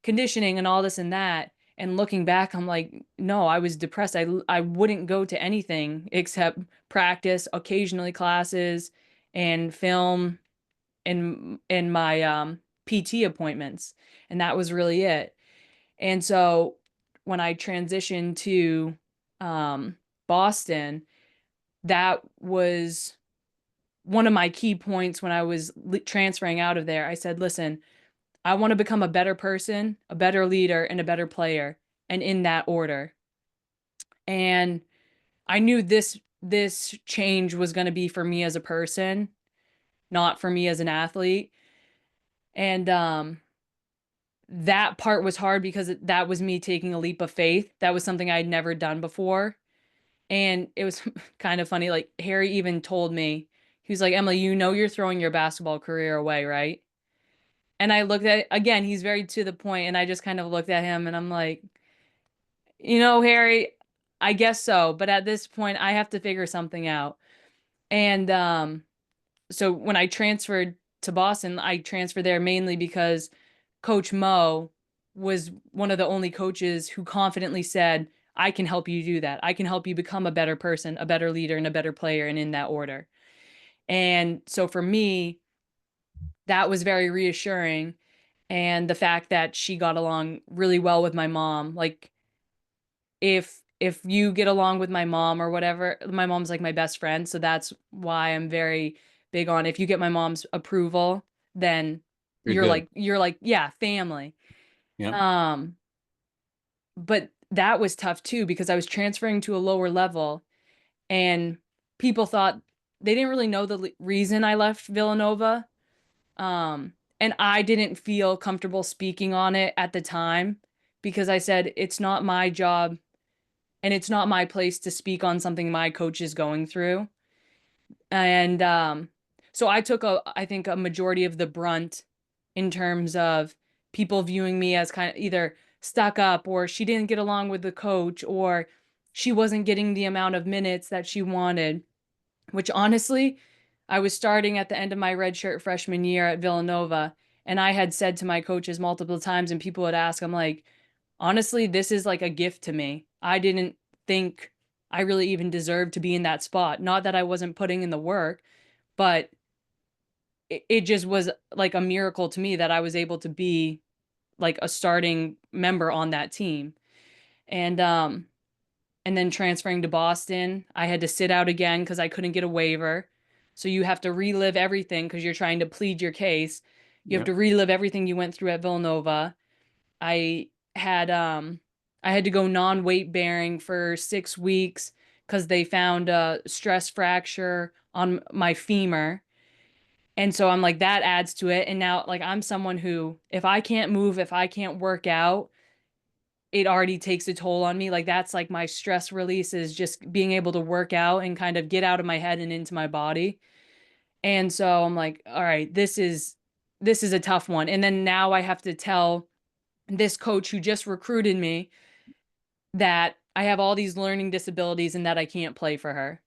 conditioning and all this and that. And looking back, I'm like, no, I was depressed. I wouldn't go to anything except practice, occasionally classes and film and my PT appointments. And that was really it. And so when I transitioned to um, Boston, that was one of my key points when I was transferring out of there. I said, listen, I want to become a better person, a better leader, and a better player, and in that order. And I knew this change was going to be for me as a person, not for me as an athlete. And that part was hard because that was me taking a leap of faith. That was something I'd never done before. And it was kind of funny. Like Harry even told me, he was like, Emily, you know, you're throwing your basketball career away, right? And I looked at, again, he's very to the point, and I just kind of looked at him and I'm like, you know, Harry, I guess so. But at this point, I have to figure something out. And so when I transferred to Boston, I transferred there mainly because Coach Mo was one of the only coaches who confidently said, I can help you do that. I can help you become a better person, a better leader, and a better player, and in that order. And so for me, that was very reassuring. And the fact that she got along really well with my mom, like if you get along with my mom or whatever, my mom's like my best friend, so that's why I'm very big on, if you get my mom's approval, then You're good. you're like, yeah, family. Yeah. Um, but that was tough too because I was transferring to a lower level, and people thought they didn't really know the reason I left Villanova. And I didn't feel comfortable speaking on it at the time because I said it's not my job and it's not my place to speak on something my coach is going through. And so I took I think a majority of the brunt in terms of people viewing me as kind of either stuck up, or she didn't get along with the coach, or she wasn't getting the amount of minutes that she wanted, which honestly, I was starting at the end of my redshirt freshman year at Villanova. And I had said to my coaches multiple times, and people would ask, I'm like, honestly, this is like a gift to me. I didn't think I really even deserved to be in that spot. Not that I wasn't putting in the work, but it just was like a miracle to me that I was able to be like a starting member on that team. And then transferring to Boston, I had to sit out again because I couldn't get a waiver. So you have to relive everything because you're trying to plead your case. You have Yep. to relive everything you went through at Villanova. I had I had to go non-weight bearing for 6 weeks because they found a stress fracture on my femur. And so I'm like, that adds to it. And now like I'm someone who, if I can't move, if I can't work out, it already takes a toll on me. Like that's like my stress release is just being able to work out and kind of get out of my head and into my body. And so I'm like, all right, this is a tough one. And then now I have to tell this coach who just recruited me that I have all these learning disabilities and that I can't play for her.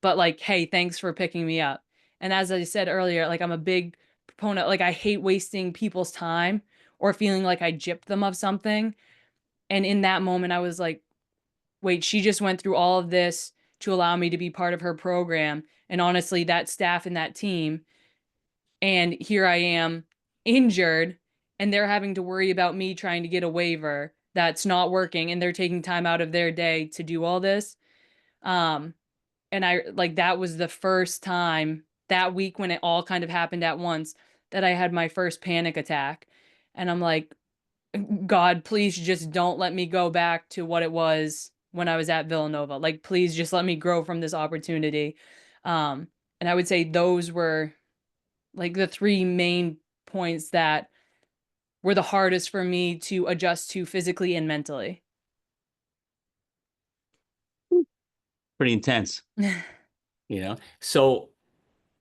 But like, hey, thanks for picking me up. And as I said earlier, like I'm a big proponent, like I hate wasting people's time or feeling like I gypped them of something. And in that moment, I was like, wait, she just went through all of this to allow me to be part of her program. And honestly, that staff and that team, and here I am injured, and they're having to worry about me trying to get a waiver that's not working, and they're taking time out of their day to do all this. Um, and I like that was the first time that week when it all kind of happened at once that I had my first panic attack. And I'm like, God, please just don't let me go back to what it was when I was at Villanova. Like, please just let me grow from this opportunity. Um, and I would say those were like the three main points that were the hardest for me to adjust to physically and mentally. Pretty intense, you know. So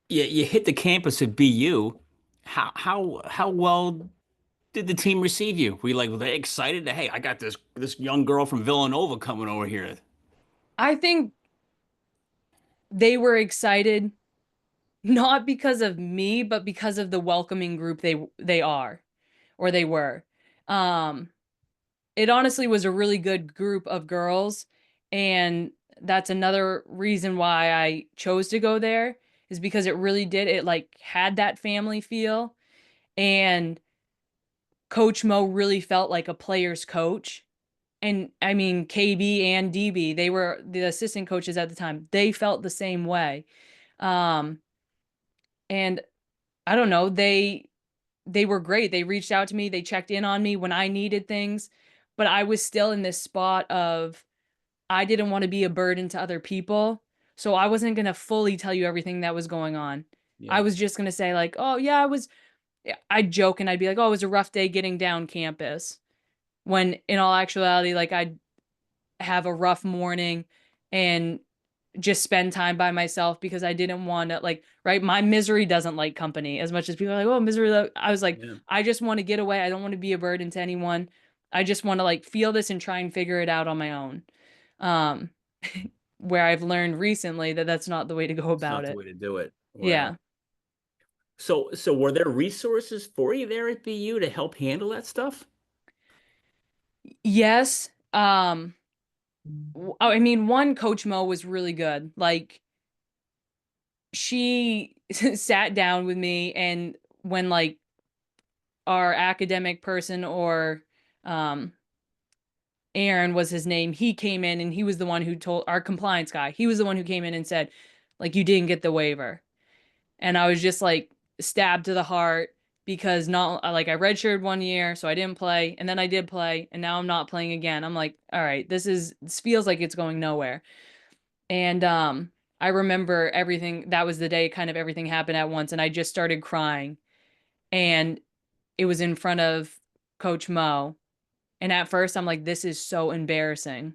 you hit the campus at BU. How well did the team receive you? Were you like, were they excited that, hey, I got this young girl from Villanova coming over here? I think they were excited not because of me, but because of the welcoming group they are or they were. Um, it honestly was a really good group of girls, and that's another reason why I chose to go there is because it really did it like had that family feel, and Coach Mo really felt like a player's coach. And I mean KB and DB, they were the assistant coaches at the time. They felt the same way. Um, and I don't know, they were great. They reached out to me, they checked in on me when I needed things, but I was still in this spot of I didn't want to be a burden to other people. So I wasn't going to fully tell you everything that was going on. I Yeah, was just going to say like, "Oh, yeah, I'd joke and I'd be like, "Oh, it was a rough day getting down campus." When in all actuality, like I'd have a rough morning and just spend time by myself because I didn't want to like right my misery doesn't like company as much as people are like, oh, misery, I was like, yeah. I just want to get away. I don't want to be a burden to anyone. I just want to like feel this and try and figure it out on my own. um where I've learned recently that that's not the way to go It's about not the it. way to do it. Yeah. Wow. So were there resources for you there at BU to help handle that stuff? Yes. I mean, one, Coach Mo was really good. Like she sat down with me, and when like our academic person or um Aaron was his name, he came in and he was the one who told our compliance guy. He was the one who came in and said, like, you didn't get the waiver. And I was just like stabbed to the heart because not like I redshirted 1 year, so I didn't play, and then I did play, and now I'm not playing again. I'm like, all right, this feels like it's going nowhere. And I remember everything that was the day kind of everything happened at once, and I just started crying. And it was in front of Coach Mo. And at first I'm like, this is so embarrassing.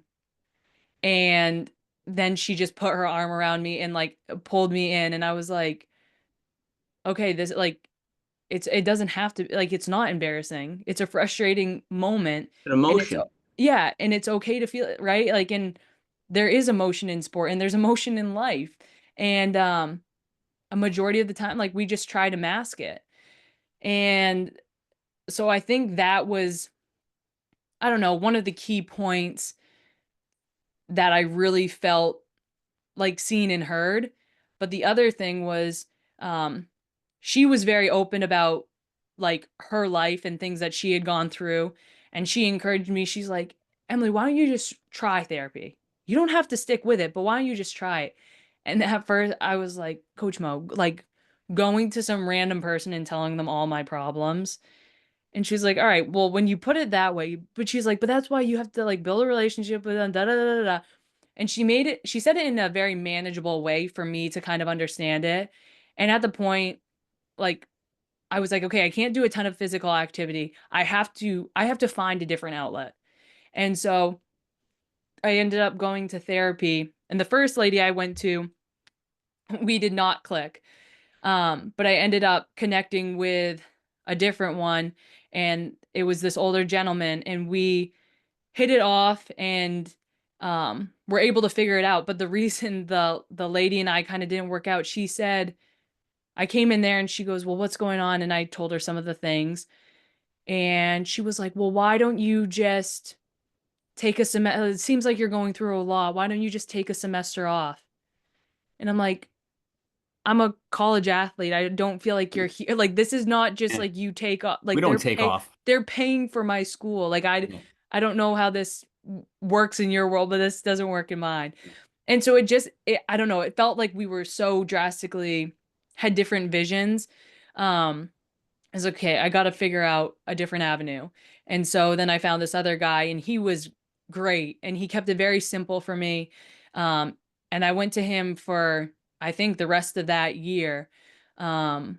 And then she just put her arm around me and like pulled me in, and I was like, okay, this like it doesn't have to like it's not embarrassing. It's a frustrating moment, An and it's emotion. yeah, and it's okay to feel it, right? Like and there is emotion in sport and there's emotion in life. And a majority of the time like we just try to mask it. And so I think that was I don't know, one of the key points that I really felt like seen and heard. But the other thing was um she was very open about like her life and things that she had gone through, and she encouraged me. She's like, "Emily, why don't you just try therapy? You don't have to stick with it, but why don't you just try it?" And at first I was like, Coach Mo, like going to some random person and telling them all my problems. And she's like, all right, well, when you put it that way, but she's like, but that's why you have to like build a relationship with them, da da da da. Da. And she said it in a very manageable way for me to kind of understand it. And at the point, like, I was like, okay, I can't do a ton of physical activity. I have to find a different outlet. And so I ended up going to therapy. And the first lady I went to, we did not click. But I ended up connecting with a different one, and it was this older gentleman, and we hit it off. And we're able to figure it out. But the reason the lady and I kind of didn't work out, she said, I came in there and she goes, well, what's going on? And I told her some of the things. And she was like, well, why don't you just take a semester? It seems like you're going through a lot. Why don't you just take a semester off? And I'm like, I'm a college athlete. I don't feel like you're here. Like, this is not just Yeah. like you take off, We like don't take off. they're paying for my school. Like, Yeah. I don't know how this works in your world, but this doesn't work in mine. And so I don't know, it felt like we were so drastically had different visions. Um, it's okay, I got to figure out a different avenue. And so then I found this other guy and he was great and he kept it very simple for me. Um, and I went to him for, I think, the rest of that year. Um,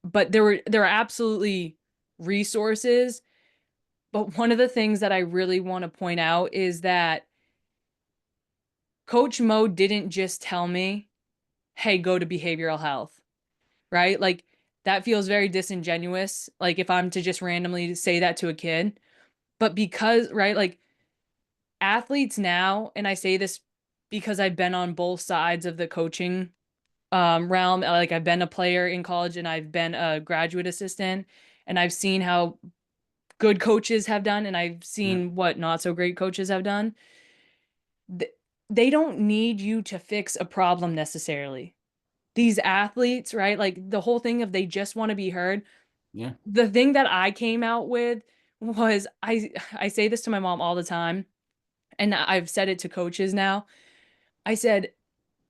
but there are absolutely resources. But one of the things that I really want to point out is that Coach Mo didn't just tell me, hey, go to behavioral health, right? Like, that feels very disingenuous. Like, if I'm to just randomly say that to a kid, but because, right, like athletes now, and I say this because I've been on both sides of the coaching realm. Like, I've been a player in college and I've been a graduate assistant, and I've seen how good coaches have done, and I've Yeah. seen what not so great coaches have done. They don't need you to fix a problem necessarily. These athletes, right? Like, the whole thing of they just want to be heard. Yeah. The thing that I came out with was I say this to my mom all the time, and I've said it to coaches now. I said,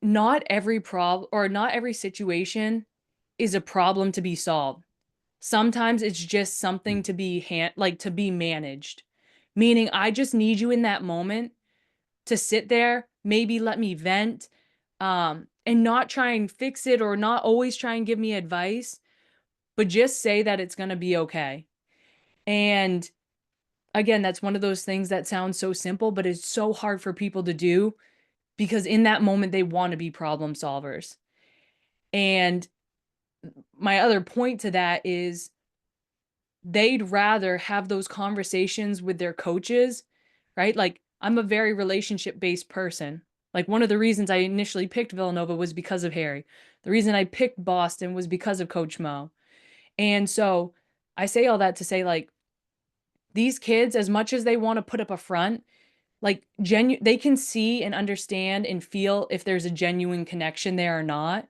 not every problem or not every situation is a problem to be solved. Sometimes it's just something Mm. to be like to be managed. Meaning I just need you in that moment to sit there, maybe let me vent, and not try and fix it or not always try and give me advice, but just say that it's going to be okay. And again, that's one of those things that sounds so simple, but it's so hard for people to do because in that moment they want to be problem solvers. And my other point to that is they'd rather have those conversations with their coaches, right? Like, I'm a very relationship based person. Like, one of the reasons I initially picked Villanova was because of Harry. The reason I picked Boston was because of Coach Mo. And so I say all that to say, like, these kids, as much as they want to put up a front, like, they can see and understand and feel if there's a genuine connection there or not.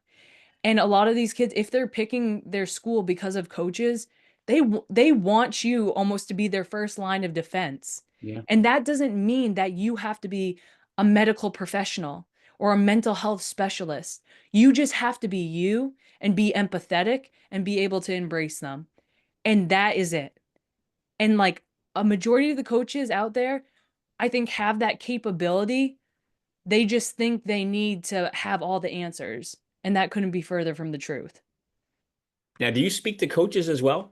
And a lot of these kids, if they're picking their school because of coaches, they want you almost to be their first line of defense. Yeah. And that doesn't mean that you have to be a medical professional or a mental health specialist. You just have to be you and be empathetic and be able to embrace them. And that is it. And like, a majority of the coaches out there, I think, have that capability. They just think they need to have all the answers. And that couldn't be further from the truth. Now, do you speak to coaches as well?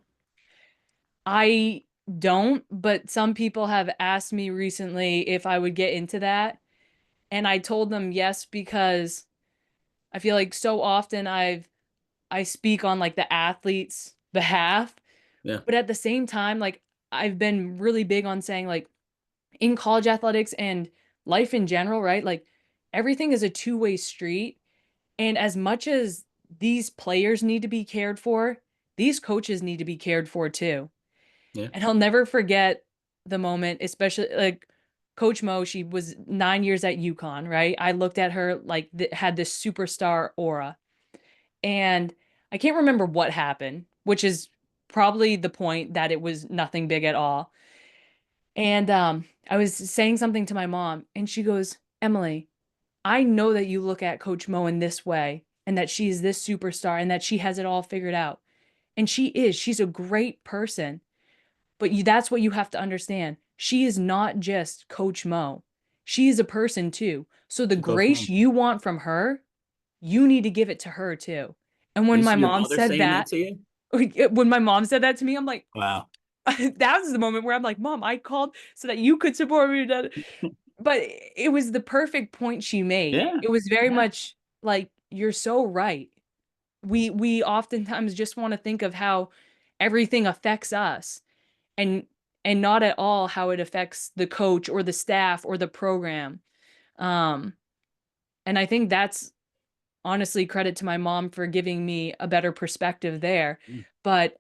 I don't, but some people have asked me recently if I would get into that. And I told them yes, because I feel like so often I speak on like the athlete's behalf, Yeah. but at the same time, like, I've been really big on saying, like, in college athletics and life in general, right? Like, everything is a two-way street. And as much as these players need to be cared for, these coaches need to be cared for too. Yeah. And I'll never forget the moment, especially like Coach Mo, she was 9 years at UConn, right? I looked at her like had this superstar aura. And I can't remember what happened, which is probably the point that it was nothing big at all. And I was saying something to my mom, and she goes, Emily, I know that you look at Coach Mo in this way and that she is this superstar and that she has it all figured out. And she is. She's a great person. But that's what you have to understand. She is not just Coach Mo. She is a person too. So the It's a close grace friend. you want from her, you need to give it to her too. And Do when you my see your mom mother said saying that that, to you? when my mom said that to me, I'm like, Wow. that was the moment where I'm like, Mom, I called so that you could support me. But it was the perfect point she made. Yeah. It was very Yeah. much like, you're so right. We oftentimes just want to think of how everything affects us, and not at all how it affects the coach or the staff or the program. Um, and I think that's honestly credit to my mom for giving me a better perspective there. Mm. But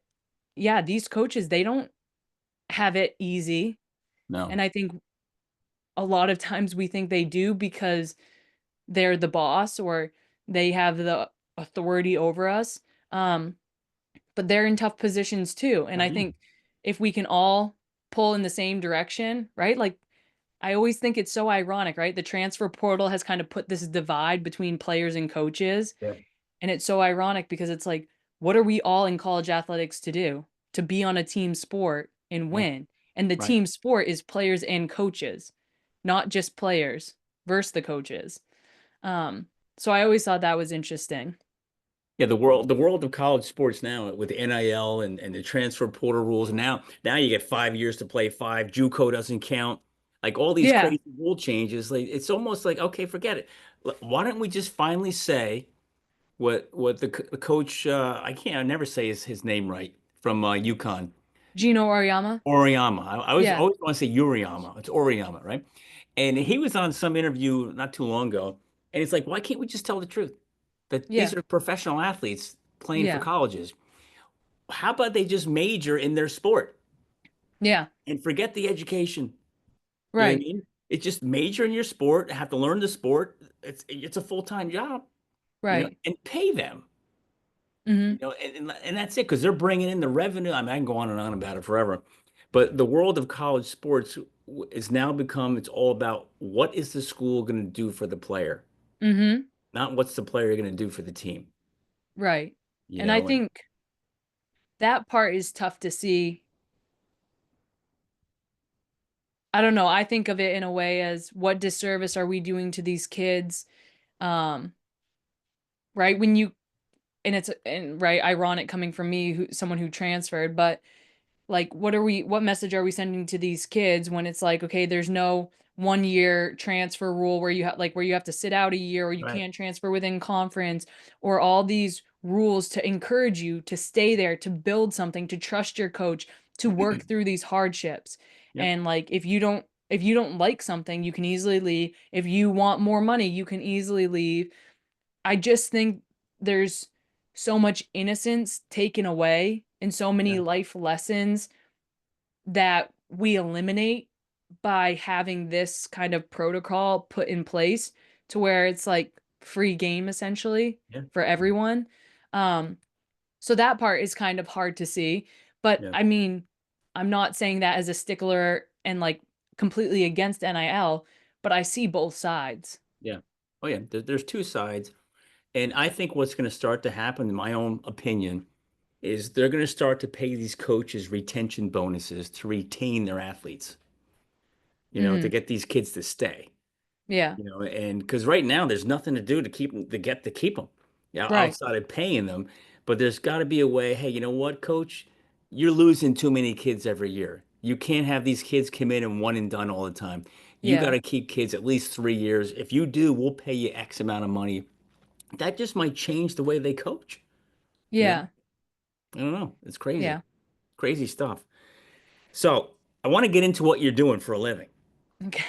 yeah, these coaches, they don't have it easy. No. And I think a lot of times we think they do because they're the boss or they have the authority over us. Um, but they're in tough positions too. And I I am. think if we can all pull in the same direction, right? Like I always think it's so ironic, right? The transfer portal has kind of put this divide between players and coaches. Yeah. And it's so ironic because it's like, what are we all in college athletics to do? To be on a team sport and Yeah. win. And the Right. team sport is players and coaches, not just players versus the coaches. Um, so I always thought that was interesting. Yeah, the world of college sports now with the NIL and the transfer portal rules. And now you get 5 years to play five. JUCO doesn't count. Like all these Yeah. crazy rule changes. Like it's almost like, okay, forget it. Why don't we just finally say what the coach I never say his name right from UConn. Gino Auriemma. Oriyama. I always Yeah. always want to say Uriyama. It's Oriyama, right? And he was on some interview not too long ago, and it's like, why can't we just tell the truth? That these Yeah. are professional athletes playing for Yeah. colleges. How about they just major in their sport Yeah. and forget the education? You know what I Right. mean? It's just major in your sport, have to learn the sport. It's a full-time job, Right. and pay them. Hmm. And that's it because they're bringing in the revenue. I mean, I can go on and on about it forever, but the world of college sports is now become it's all about what is the school going to do for the player, Hmm. not what's the player going to do for the team. Right. You And I know, and think that part is tough to see. I don't know. I think of it in a way as what disservice are we doing to these kids? Um, right. When you, and it's, and right, ironic coming from me, someone who transferred, but like what message are we sending to these kids when it's like, okay, there's no 1 year transfer rule where where you have to sit out a year or you right. can't transfer within conference or all these rules to encourage you to stay there, to build something, to trust your coach, to work through these hardships. Yep. And like if you don't like something, you can easily leave. If you want more money, you can easily leave. I just think there's so much innocence taken away and so many Yeah. life lessons that we eliminate by having this kind of protocol put in place to where it's like free game essentially Yeah. for everyone. Um, so that part is kind of hard to see. But Yeah. I mean, I'm not saying that as a stickler and like completely against NIL, but I see both sides. Yeah. Oh yeah. There's two sides, and I think what's going to start to happen, in my own opinion, is they're going to start to pay these coaches retention bonuses to retain their athletes. To Hmm. get these kids to stay. Yeah. And because right now there's nothing to do to keep them to keep them, yeah, Right. outside of paying them. But there's got to be a way. Hey, you know what, coach? You're losing too many kids every year. You can't have these kids come in and one and done all the time. You got Yeah. to keep kids at least 3 years. If you do, we'll pay you X amount of money. That just might change the way they coach. You know, Yeah. I don't know. It's crazy, Yeah. crazy stuff. So I want to get into what you're doing for a living. Okay.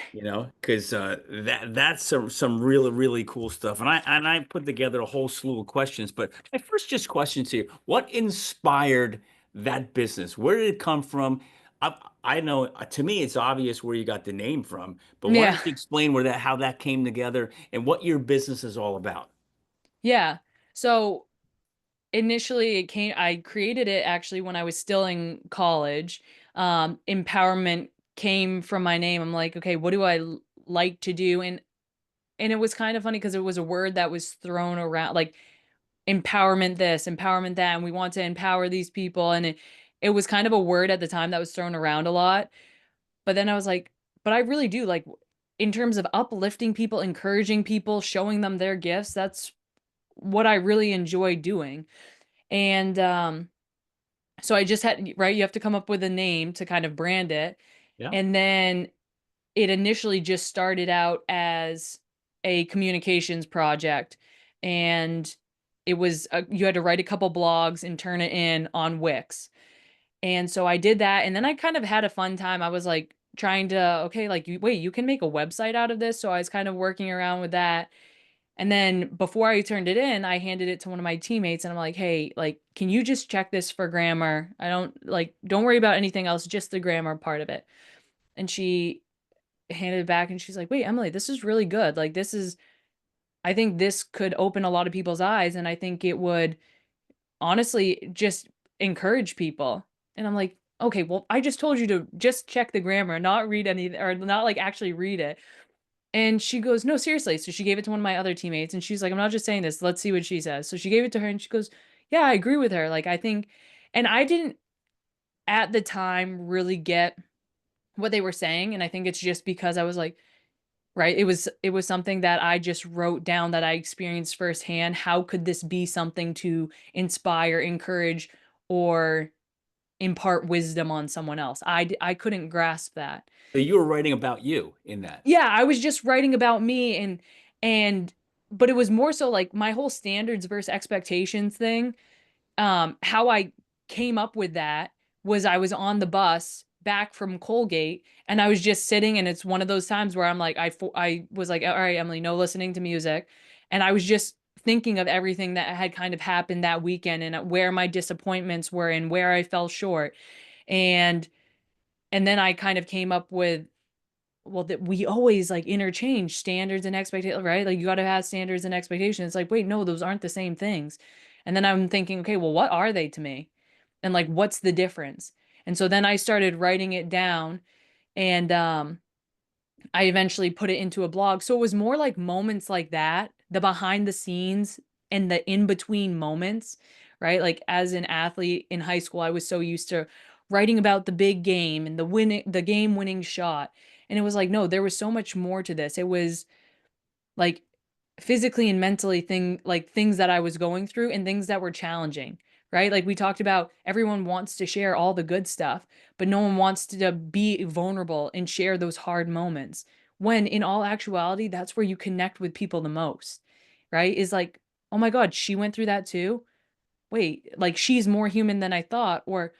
Because that's some really really cool stuff, and I put together a whole slew of questions. But my first just question to you: what inspired that business? Where did it come from? I know to me it's obvious where you got the name from, but why Yeah. don't you explain where that how that came together and what your business is all about? Yeah. So initially I created it actually when I was still in college. Empowerment came from my name. I'm like, okay, what do I like to do? And it was kind of funny because it was a word that was thrown around like empowerment this, empowerment that, and we want to empower these people. And it was kind of a word at the time that was thrown around a lot. But then I was like, but I really do like in terms of uplifting people, encouraging people, showing them their gifts, that's what I really enjoy doing. And so I just had right, you have to come up with a name to kind of brand it. Yeah, And then it initially just started out as a communications project. And it was you had to write a couple blogs and turn it in on Wix. And so I did that and then I kind of had a fun time. I was like trying to, okay, like, wait, you can make a website out of this. So I was kind of working around with that. And then before I turned it in, I handed it to one of my teammates and I'm like, hey, like, can you just check this for grammar? I don't worry about anything else, just the grammar part of it. And she handed it back and she's like, wait, Emily, this is really good. Like, I think this could open a lot of people's eyes. And I think it would honestly just encourage people. And I'm like, okay, well, I just told you to just check the grammar, not read any, or not like actually read it. And she goes, no, seriously. So she gave it to one of my other teammates and she's like, I'm not just saying this. Let's see what she says. So she gave it to her and she goes, yeah, I agree with her. Like, I think, and I didn't at the time really get what they were saying. And I think it's just because I was like, right, it was something that I just wrote down that I experienced firsthand. How could this be something to inspire, encourage, or impart wisdom on someone else? I couldn't grasp that. So you were writing about you in that. Yeah, I was just writing about me and but it was more so like my whole standards versus expectations thing. How I came up with that was I was on the bus back from Colgate and I was just sitting and it's one of those times where I'm like I was like, all right, Emily, no listening to music. And I was just thinking of everything that had kind of happened that weekend and where my disappointments were and where I fell short. And and then I kind of came up with, well, that we always like interchange standards and expectations, right? Like, you got to have standards and expectations. It's like, wait, no, those aren't the same things. And then I'm thinking, okay, well, what are they to me? And like, what's the difference? And so then I started writing it down and I eventually put it into a blog. So it was more like moments like that, the behind the scenes and the in between moments, right? Like, as an athlete in high school, I was so used to writing about the big game and the game winning shot. And it was like, no, there was so much more to this. It was like physically and mentally things that I was going through and things that were challenging, right? Like, we talked about, everyone wants to share all the good stuff, but no one wants to be vulnerable and share those hard moments. When in all actuality, that's where you connect with people the most, right? Is like, oh my God, she went through that too. Wait, like, she's more human than I thought. Or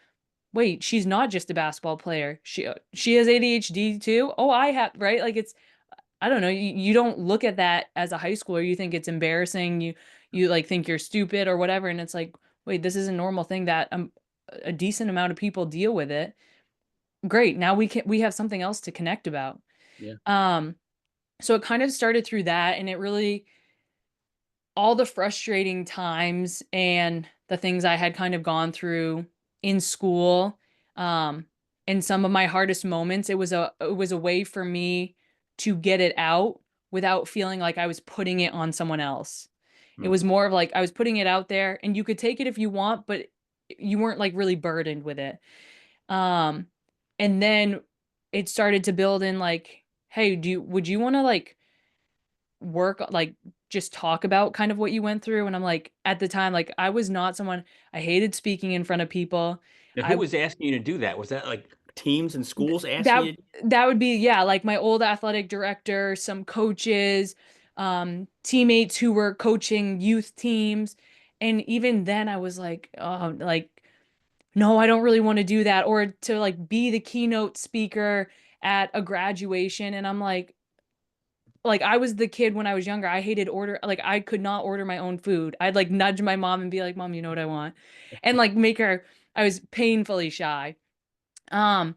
wait, she's not just a basketball player. She has ADHD too. Oh, I have, right? Like, it's, I don't know. You don't look at that as a high schooler. You think it's embarrassing. You like think you're stupid or whatever. And it's like, wait, this is a normal thing that a decent amount of people deal with it. Great. Now we have something else to connect about. Yeah. Um, so it kind of started through that, and it really, all the frustrating times and the things I had kind of gone through in school, um, and some of my hardest moments, it was a way for me to get it out without feeling like I was putting it on someone else. It Hmm. was more of like I was putting it out there and you could take it if you want, but you weren't like really burdened with it. Um, and then it started to build in like, hey, would you want to like work like just talk about kind of what you went through? And I'm like, at the time, like, I was not someone, I hated speaking in front of people. Now, who I was asking you to do that? Was that like teams and schools asking that you? that would be, yeah, like my old athletic director, some coaches, teammates who were coaching youth teams. And even then I was like, oh, like, no, I don't really want to do that. Or to like be the keynote speaker at a graduation. And I'm like I was the kid when I was younger. I hated like I could not order my own food. I'd like nudge my mom and be like, "Mom, you know what I want?" And like make her, I was painfully shy. Um,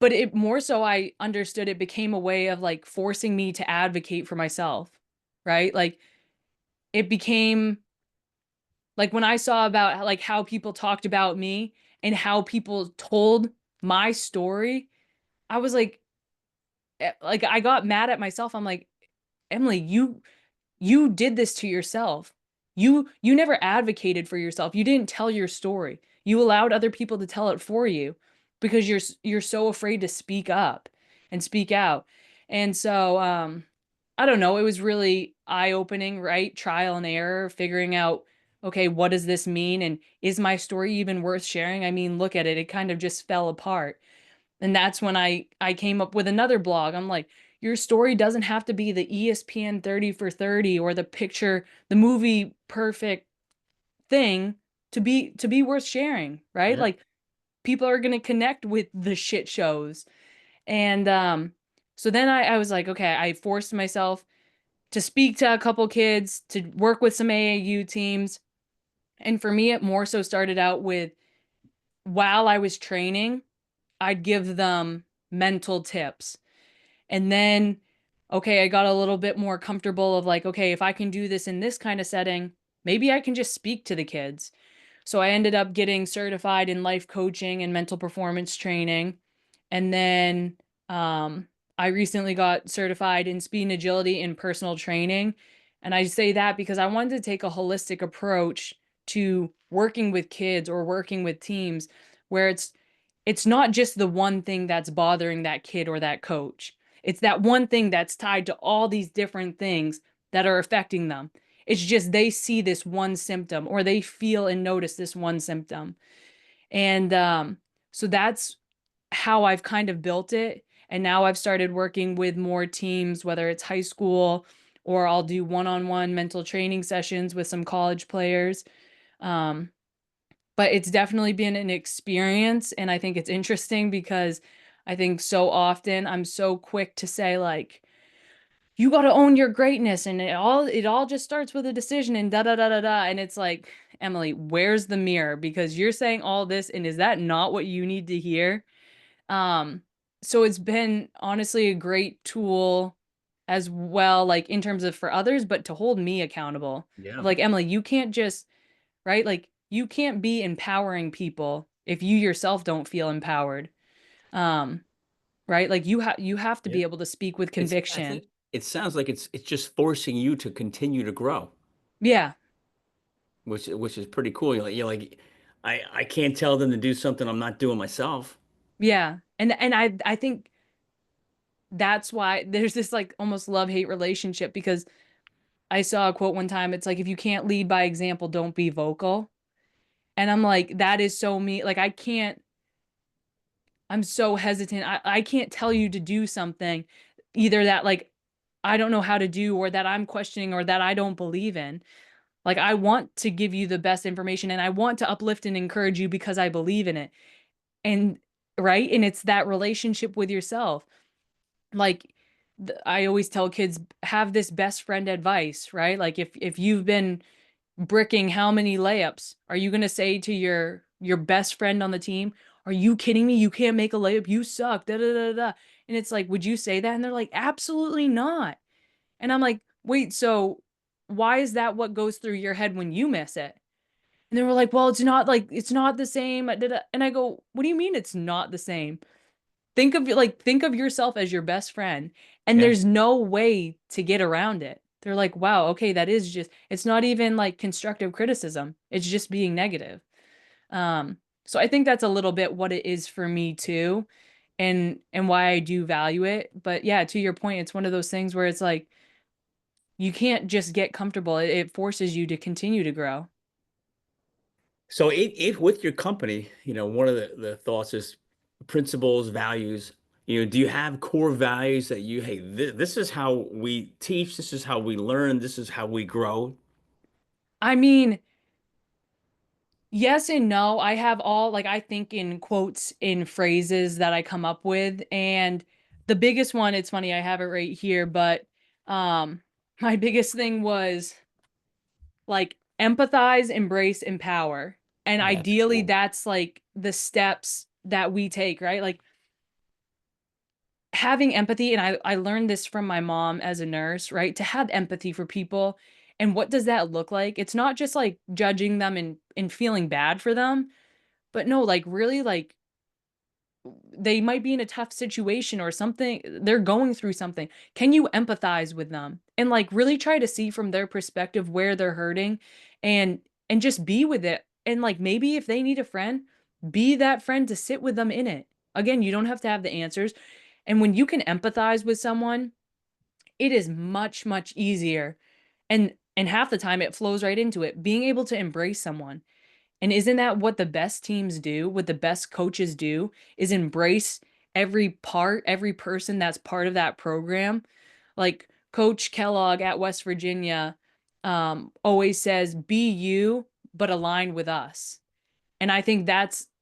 but it more so I understood it became a way of like forcing me to advocate for myself, right? Like, it became like when I saw about like how people talked about me and how people told my story, I was like I got mad at myself. I'm like, Emily, you did this to yourself. You never advocated for yourself. You didn't tell your story. You allowed other people to tell it for you because you're so afraid to speak up and speak out. And so I don't know, it was really eye-opening, right? Trial and error, figuring out, okay, what does this mean, and is my story even worth sharing? I mean, look at it. It kind of just fell apart. And that's when I came up with another blog. I'm like, your story doesn't have to be the ESPN 30 for 30 or the picture, the movie perfect thing to be worth sharing, right? Yeah. Like, people are going to connect with the shit shows. And so then I was like, okay, I forced myself to speak to a couple kids, to work with some AAU teams. And for me, it more so started out with while I was training, I'd give them mental tips. And then, okay, I got a little bit more comfortable of like, okay, if I can do this in this kind of setting, maybe I can just speak to the kids. So I ended up getting certified in life coaching and mental performance training. And then I recently got certified in speed and agility in personal training. And I say that because I wanted to take a holistic approach to working with kids or working with teams where it's not just the one thing that's bothering that kid or that coach. It's that one thing that's tied to all these different things that are affecting them. It's just they see this one symptom or they feel and notice this one symptom. And so that's how I've kind of built it. And now I've started working with more teams, whether it's high school or I'll do one-on-one mental training sessions with some college players. Um, but it's definitely been an experience. And I think it's interesting because I think so often I'm so quick to say, like, you got to own your greatness and it all just starts with a decision and da da da da da, and it's like, Emily, where's the mirror? Because you're saying all this and is that not what you need to hear? um so it's been honestly a great tool as well, like in terms of for others, but to hold me accountable of Yeah. like, Emily, you can't just, right, like you can't be empowering people if you yourself don't feel empowered. um right, like you have to Yeah. be able to speak with I conviction. think it sounds like it's just forcing you to continue to grow, Yeah. which is pretty cool. You're like, I can't tell them to do something I'm not doing myself. Yeah. And I think that's why there's this like almost love-hate relationship, because I saw a quote one time. It's like, if you can't lead by example, don't be vocal. And I'm like, that is so me. Like, I can't, I'm so hesitant. I can't tell you to do something either that like I don't know how to do, or that I'm questioning, or that I don't believe in. Like, I want to give you the best information and I want to uplift and encourage you because I believe in it. And right. And it's that relationship with yourself. Like, I always tell kids, have this best friend advice, right? Like, if you've been bricking how many layups, are you going to say to your best friend on the team, are you kidding me? You can't make a layup. You suck. Da da da da. And it's like, would you say that? And they're like, absolutely not. And I'm like, wait, so why is that what goes through your head when you miss it? And they were like, well, it's not the same. And I go, what do you mean it's not the same? Think of yourself as your best friend, and Yeah. there's no way to get around it. They're like, wow, okay, that is just, it's not even like constructive criticism. It's just being negative. So I think that's a little bit what it is for me too, and why I do value it. But yeah, to your point, it's one of those things where it's like you can't just get comfortable. It forces you to continue to grow. So if with your company, one of the thoughts is principles, values. Do you have core values that hey, this is how we teach, this is how we learn, this is how we grow? I mean, yes and no. I have all, like, I think in quotes, in phrases that I come up with. And the biggest one, it's funny, I have it right here, but my biggest thing was like empathize, embrace, empower. And That's ideally cool. that's like the steps that we take, right? Like having empathy, and I learned this from my mom as a nurse, right? To have empathy for people. And what does that look like? It's not just like judging them and feeling bad for them, but no, like really, like they might be in a tough situation or something, they're going through something. Can you empathize with them and like really try to see from their perspective where they're hurting, and just be with it. And like maybe if they need a friend, be that friend to sit with them in it. Again, you don't have to have the answers. And when you can empathize with someone, it is much much easier. And half the time it flows right into it, being able to embrace someone. And isn't that what the best teams do? What the best coaches do is embrace every part, every person that's part of that program. Like Coach Kellogg at West Virginia always says, be you, but align with us. And I think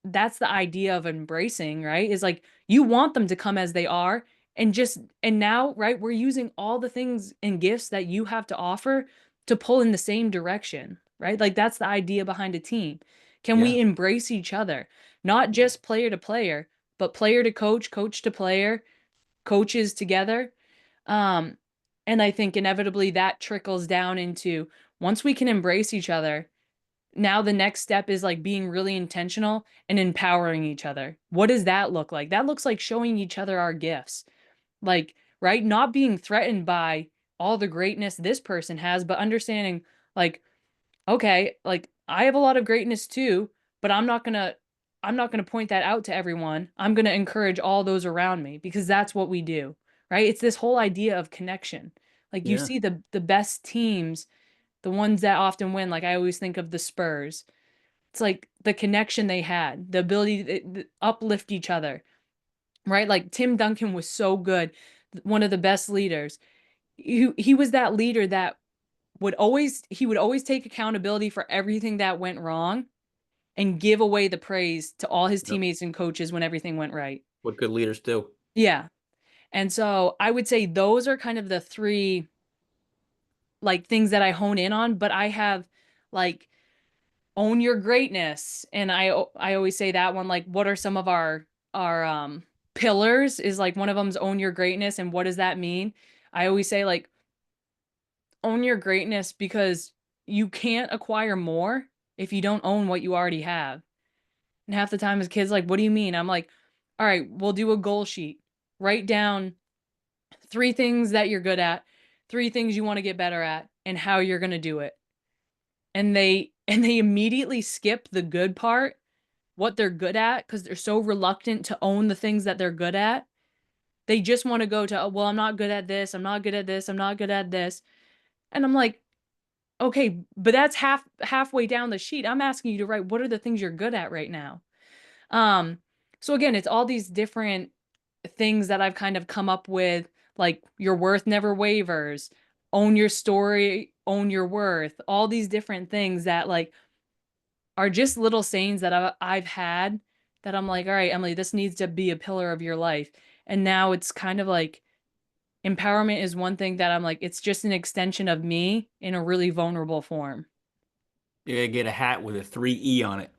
that's the idea of embracing, right? Is like you want them to come as they are, and now, right, we're using all the things and gifts that you have to offer to pull in the same direction, right? Like that's the idea behind a team. Can Yeah. we embrace each other? Not just player to player, but player to coach, coach to player, coaches together. Um, and I think inevitably that trickles down into once we can embrace each other, now the next step is like being really intentional and empowering each other. What does that look like? That looks like showing each other our gifts. Like, right? Not being threatened by all the greatness this person has, but understanding like, okay, like I have a lot of greatness too, but I'm not going to point that out to everyone. I'm going to encourage all those around me because that's what we do, right? It's this whole idea of connection. Like you Yeah. see the best teams, the ones that often win, like I always think of the Spurs. It's like the connection they had, the ability to uplift each other, right? Like Tim Duncan was so good, one of the best leaders. He was that leader that would always take accountability for everything that went wrong and give away the praise to all his Yep. teammates and coaches when everything went right. What good leaders do. Yeah. And so I would say those are kind of the three like things that I hone in on, but I have like own your greatness. And I always say that one, like what are some of our pillars, is like one of them's own your greatness. And what does that mean? I always say like own your greatness because you can't acquire more if you don't own what you already have. And half the time as kids, like, what do you mean? I'm like, all right, we'll do a goal sheet. Write down 3 things that you're good at, 3 things you want to get better at, and how you're gonna do it. And they immediately skip the good part, what they're good at, because they're so reluctant to own the things that they're good at. They just want to go to, oh, well, I'm not good at this, I'm not good at this, I'm not good at this. And I'm like, okay, but that's halfway down the sheet. I'm asking you to write what are the things you're good at right now. Um, so again, it's all these different things that I've kind of come up with, like your worth never wavers, own your story, own your worth, all these different things that like are just little sayings that I've had that I'm like, all right, Emily, this needs to be a pillar of your life. And now it's kind of like empowerment is one thing that I'm like, it's just an extension of me in a really vulnerable form. You gotta get a hat with a 3E on it,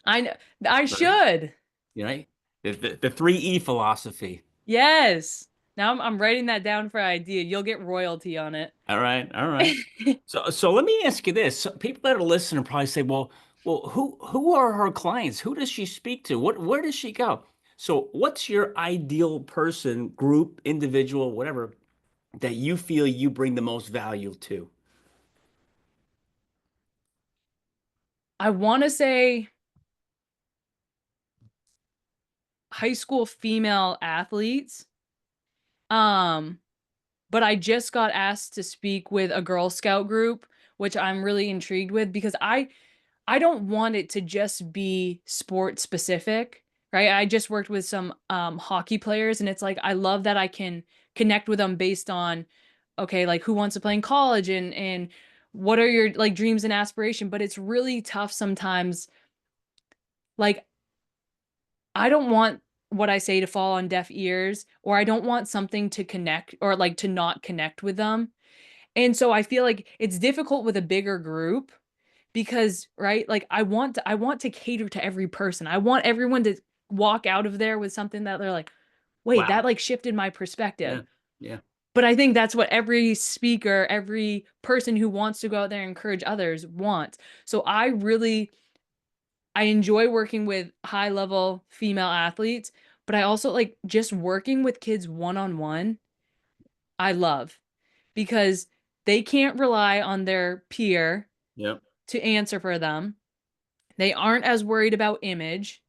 I know I right? should. You know, the 3E philosophy. Yes. Now I'm writing that down for idea. You'll get royalty on it. All right, all right. So let me ask you this. So people that are listening probably say, well, who are her clients? Who does she speak to? Where does she go? So what's your ideal person, group, individual, whatever, that you feel you bring the most value to? I want to say high school female athletes. Um, but I just got asked to speak with a Girl Scout group, which I'm really intrigued with because I don't want it to just be sport specific, right? I just worked with some hockey players and it's like I love that I can connect with them based on okay, like who wants to play in college and what are your like dreams and aspiration, but it's really tough sometimes. Like I don't want what I say to fall on deaf ears, or I don't want something to connect or like to not connect with them. And so I feel like it's difficult with a bigger group because, right? Like I want to cater to every person. I want everyone to walk out of there with something that they're like, "Wait, that Wow. like shifted my perspective." Yeah. Yeah. But I think that's what every speaker, every person who wants to go out there and encourage others wants. So I enjoy working with high level female athletes, but I also like just working with kids one on one. I love because they can't rely on their peer Yep. to answer for them. They aren't as worried about image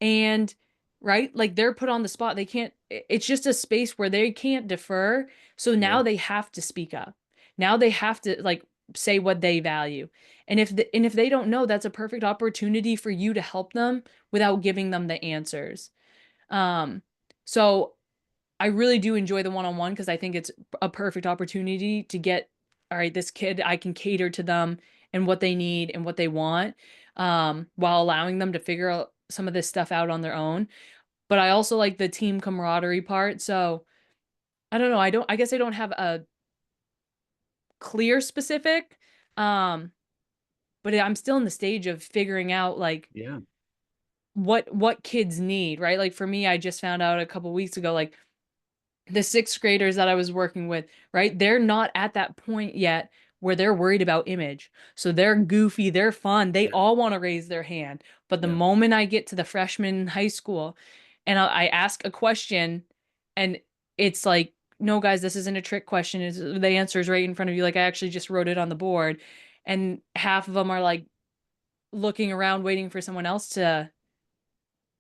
and right, like they're put on the spot. They can't, it's just a space where they can't defer. So Yeah. now they have to speak up. Now they have to like say what they value. And if they don't know, that's a perfect opportunity for you to help them without giving them the answers. Um, so I really do enjoy the one-on-one because I think it's a perfect opportunity to get, all right, this kid, I can cater to them and what they need and what they want, while allowing them to figure out some of this stuff out on their own. But I also like the team camaraderie part. So I don't know. I guess I don't have a clear specific. Um, but I'm still in the stage of figuring out like Yeah. what kids need, right? Like for me, I just found out a couple weeks ago, like the sixth graders that I was working with, right? They're not at that point yet where they're worried about image. So they're goofy, they're fun, they Yeah. all want to raise their hand. But the Yeah. moment I get to the freshmen in high school and I ask a question and it's like, no, guys, this isn't a trick question. The answer is right in front of you. Like I actually just wrote it on the board. And half of them are like looking around, waiting for someone else to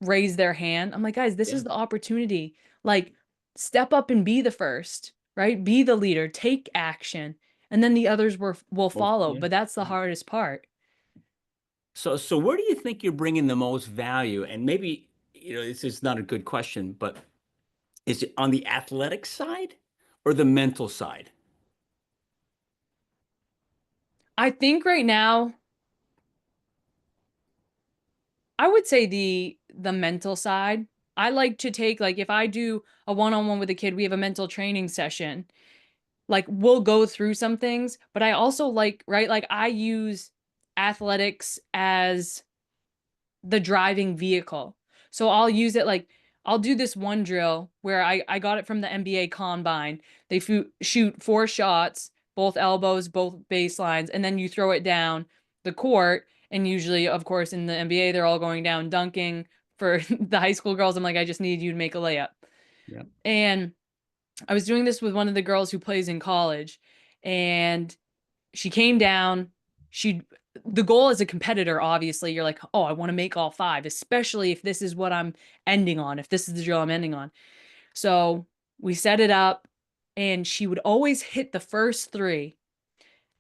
raise their hand. I'm like, guys, this Yeah. is the opportunity. Like, step up and be the first, right? Be the leader, take action, and then the others will Well, follow. yeah. But that's the Yeah. hardest part. So where do you think you're bringing the most value? And maybe, this is not a good question, but is it on the athletic side or the mental side? I think right now, I would say the mental side. I like to take like if I do a one-on-one with a kid, we have a mental training session. Like we'll go through some things, but I also like, right? Like I use athletics as the driving vehicle. So I'll use it like I'll do this one drill where I got it from the NBA Combine. They shoot 4 shots, both elbows, both baselines, and then you throw it down the court. And usually, of course, in the NBA, they're all going down dunking. For the high school girls, I'm like, I just need you to make a layup. Yeah. And I was doing this with one of the girls who plays in college, and she came down. She The goal as a competitor, obviously, you're like, oh, I want to make all 5, especially if this is what I'm ending on, if this is the drill I'm ending on. So we set it up, and she would always hit the first 3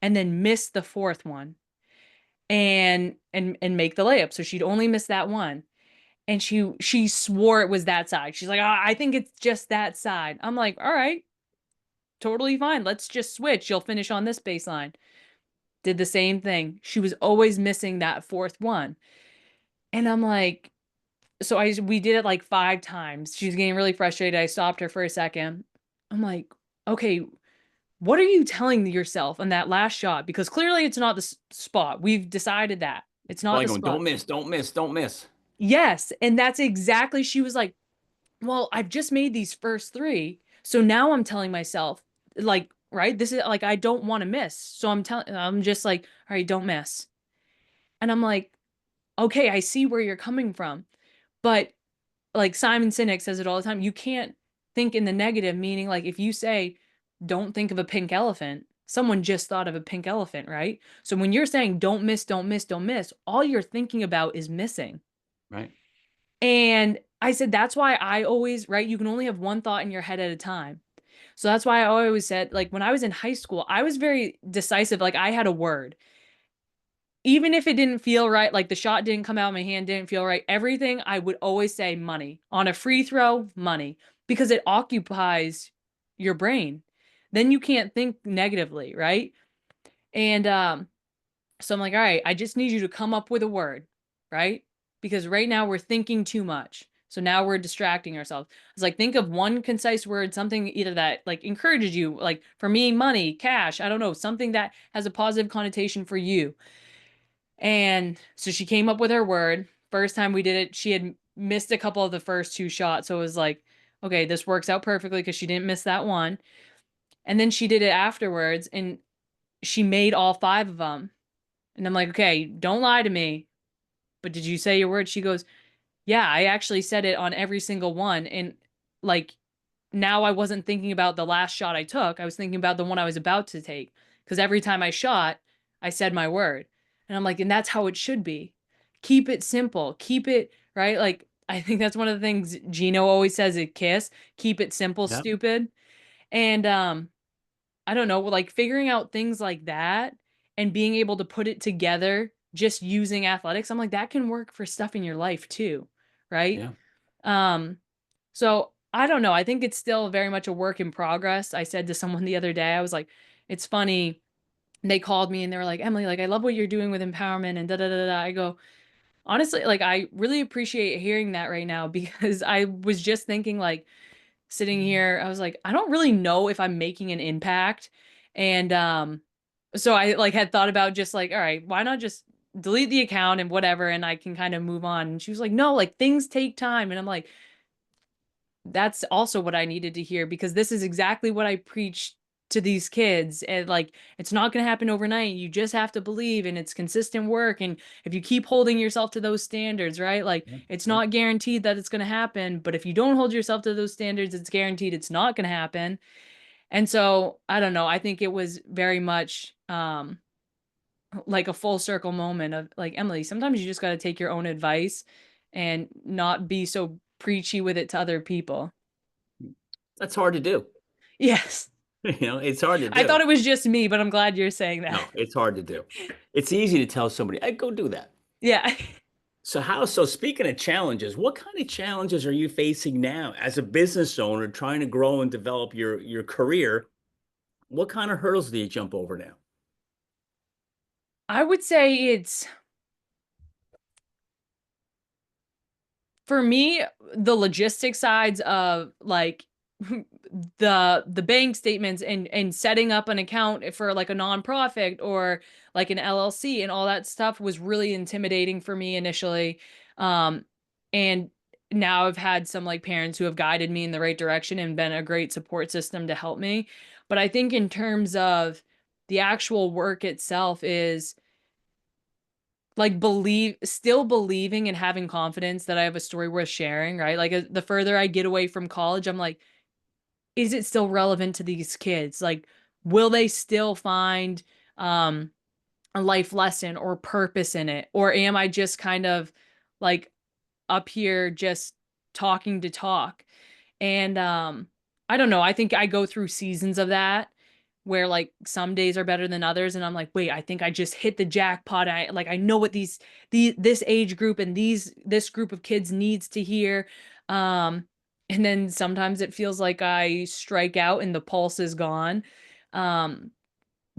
and then miss the 4th one and make the layup. So she'd only miss that one. And she swore it was that side. She's like, I think it's just that side. I'm like, all right, totally fine. Let's just switch. You'll finish on this baseline. Did the same thing. She was always missing that 4th one. And I'm like, so we did it like 5 times. She was getting really frustrated. I stopped her for a second. I'm like, okay, what are you telling yourself on that last shot? Because clearly it's not the spot. We've decided that. It's not Probably the going, spot. don't miss, don't miss, don't miss. Yes. And that's exactly, she was like, well, I've just made these first 3. So now I'm telling myself, like, right, this is like, I don't want to miss. So I'm just like, all right, don't miss. And I'm like, okay, I see where you're coming from. But like Simon Sinek says it all the time, you can't think in the negative, meaning like if you say, don't think of a pink elephant, someone just thought of a pink elephant, right? So when you're saying don't miss, don't miss, don't miss, all you're thinking about is missing. Right. And I said, that's why I always, right? You can only have one thought in your head at a time. So that's why I always said, like, when I was in high school, I was very decisive. Like, I had a word. Even if it didn't feel right, like the shot didn't come out, my hand didn't feel right, everything, I would always say money. On a free throw, money, because it occupies your brain. Then you can't think negatively, right? And so I'm like, all right, I just need you to come up with a word, right? Because right now we're thinking too much. So now we're distracting ourselves. It's like, think of one concise word, something either that like encourages you, like for me, money, cash, I don't know, something that has a positive connotation for you. And so she came up with her word. First time we did it, she had missed a couple of the first 2 shots. So it was like, okay, this works out perfectly because she didn't miss that one. And then she did it afterwards and she made all 5 of them. And I'm like, okay, don't lie to me. But did you say your word? She goes, yeah, I actually said it on every single one. And like now I wasn't thinking about the last shot I took. I was thinking about the one I was about to take. Because every time I shot, I said my word. And I'm like, and that's how it should be. Keep it simple. Keep it, right? Like, I think that's one of the things Gino always says at Kiss. Keep it simple, Yep. stupid. And I don't know, like figuring out things like that and being able to put it together just using athletics. I'm like, that can work for stuff in your life too, right? Yeah. Um, so I don't know. I think it's still very much a work in progress. I said to someone the other day, I was like, it's funny. They called me and they were like, Emily, like, I love what you're doing with empowerment and da da da da. I go, Honestly, like I really appreciate hearing that right now because I was just thinking like sitting here, I was like, I don't really know if I'm making an impact. And so I like had thought about just like, all right, why not just delete the account and whatever and I can kind of move on. And she was like, no, like things take time. And I'm like, that's also what I needed to hear because this is exactly what I preach to these kids. And like, it's not going to happen overnight. You just have to believe and it's consistent work. And if you keep holding yourself to those standards, right? Like, Yeah, it's yeah, not guaranteed that it's going to happen. But if you don't hold yourself to those standards, it's guaranteed it's not going to happen. And so I don't know. I think it was very much like a full circle moment of like, Emily, sometimes you just got to take your own advice and not be so preachy with it to other people. that's hard to do. Yes. It's hard to I thought do. it was just me, but I'm glad you're saying that. No, it's hard to do. It's easy to tell somebody, "Hey, go do that." Yeah. So speaking of challenges, what kind of challenges are you facing now as a business owner trying to grow and develop your career? What kind of hurdles do you jump over now? I would say it's for me the logistics sides of like the bank statements and setting up an account for like a nonprofit or like an LLC and all that stuff was really intimidating for me initially. And now I've had some like parents who have guided me in the right direction and been a great support system to help me. But I think in terms of the actual work itself is like still believing and having confidence that I have a story worth sharing, right? Like the further I get away from college, I'm like, is it still relevant to these kids? Like, will they still find um a life lesson or purpose in it? Or am I just kind of like up here just talking to talk? And I don't know. I think I go through seasons of that where like some days are better than others and I'm like, "Wait, I think I just hit the jackpot. I know what this age group and this group of kids needs to hear." Um and then sometimes it feels like I strike out and the pulse is gone. Um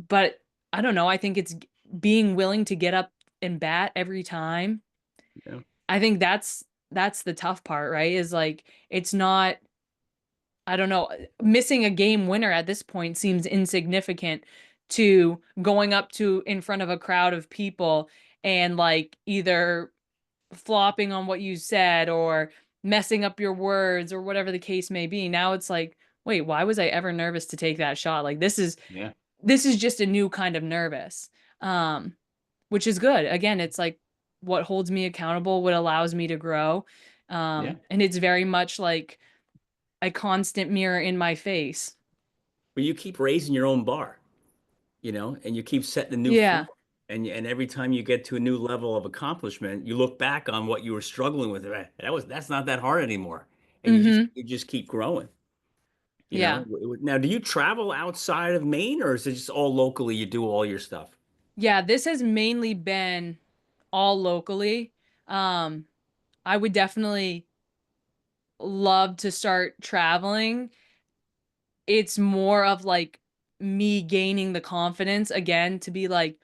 but I don't know. I think it's being willing to get up and bat every time. Yeah, I think that's the tough part, right? Is like it's not I don't know, missing a game winner at this point seems insignificant to going up to in front of a crowd of people and like either flopping on what you said or messing up your words or whatever the case may be. Now it's like, wait, why was I ever nervous to take that shot? Like yeah, this is just a new kind of nervous. Um, which is good. Again, it's like what holds me accountable, what allows me to grow. yeah. And it's very much like a constant mirror in my face. But you keep raising your own bar, and you keep setting a new floor. Yeah. And every time you get to a new level of accomplishment, you look back on what you were struggling with. That's not that hard anymore. And you just Mhm. you just keep growing. Yeah. Now, do you travel outside of Maine or is it just all locally you do all your stuff? Yeah, this has mainly been all locally. Um, I would definitely love to start traveling. It's more of like me gaining the confidence again to be like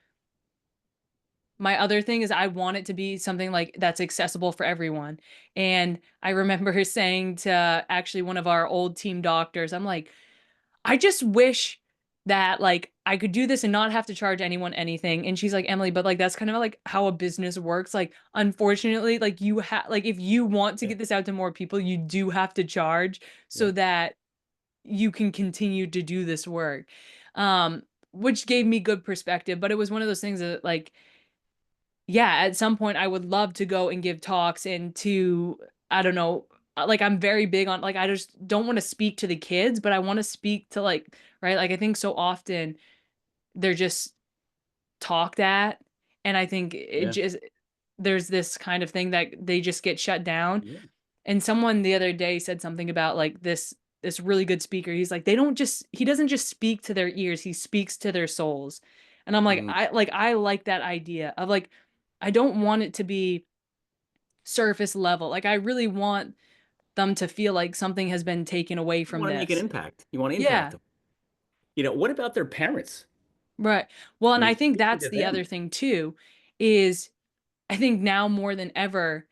my other thing is I want it to be something like that's accessible for everyone. And I remember her saying to actually one of our old team doctors, I'm like, I just wish that like I could do this and not have to charge anyone anything. And she's like, Emily, but like that's kind of like how a business works. Like, unfortunately, like you have like if you want to Yeah, get this out to more people, you do have to charge yeah, so that you can continue to do this work. Um, which gave me good perspective, but it was one of those things that like yeah, at some point I would love to go and give talks and to, I don't know, like I'm very big on like I just don't want to speak to the kids, but I want to speak to like, right? Like I think so often they're just talked at. And I think it yeah, just there's this kind of thing that they just get shut down. yeah. And someone the other day said something about like this really good speaker. He's like, they don't just he doesn't just speak to their ears, he speaks to their souls. And I'm like, Mm, I like that idea of like, I don't want it to be surface level. Like I really want them to feel like something has been taken away you from want to make an this. impact. You want to impact Yeah. them. What about their parents? Right. Well, I and mean, I think speaking that's to the them. other thing too, is I think now more than ever,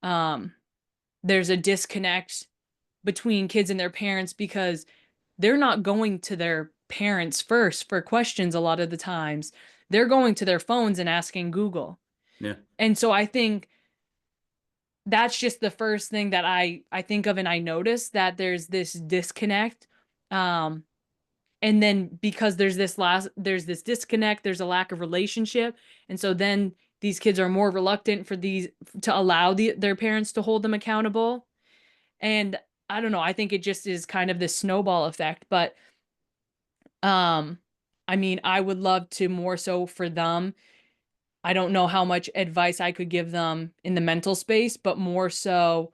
um, there's a disconnect between kids and their parents because they're not going to their parents first for questions a lot of the times. They're going to their phones and asking Google. Yeah. And so I think that's just the first thing that I think of and I notice that there's this disconnect. Um and then because there's this disconnect, there's a lack of relationship. And so then these kids are more reluctant for these to allow their parents to hold them accountable. And I don't know, I think it just is kind of this snowball effect, but um I mean, I would love to more so for them. I don't know how much advice I could give them in the mental space, but more so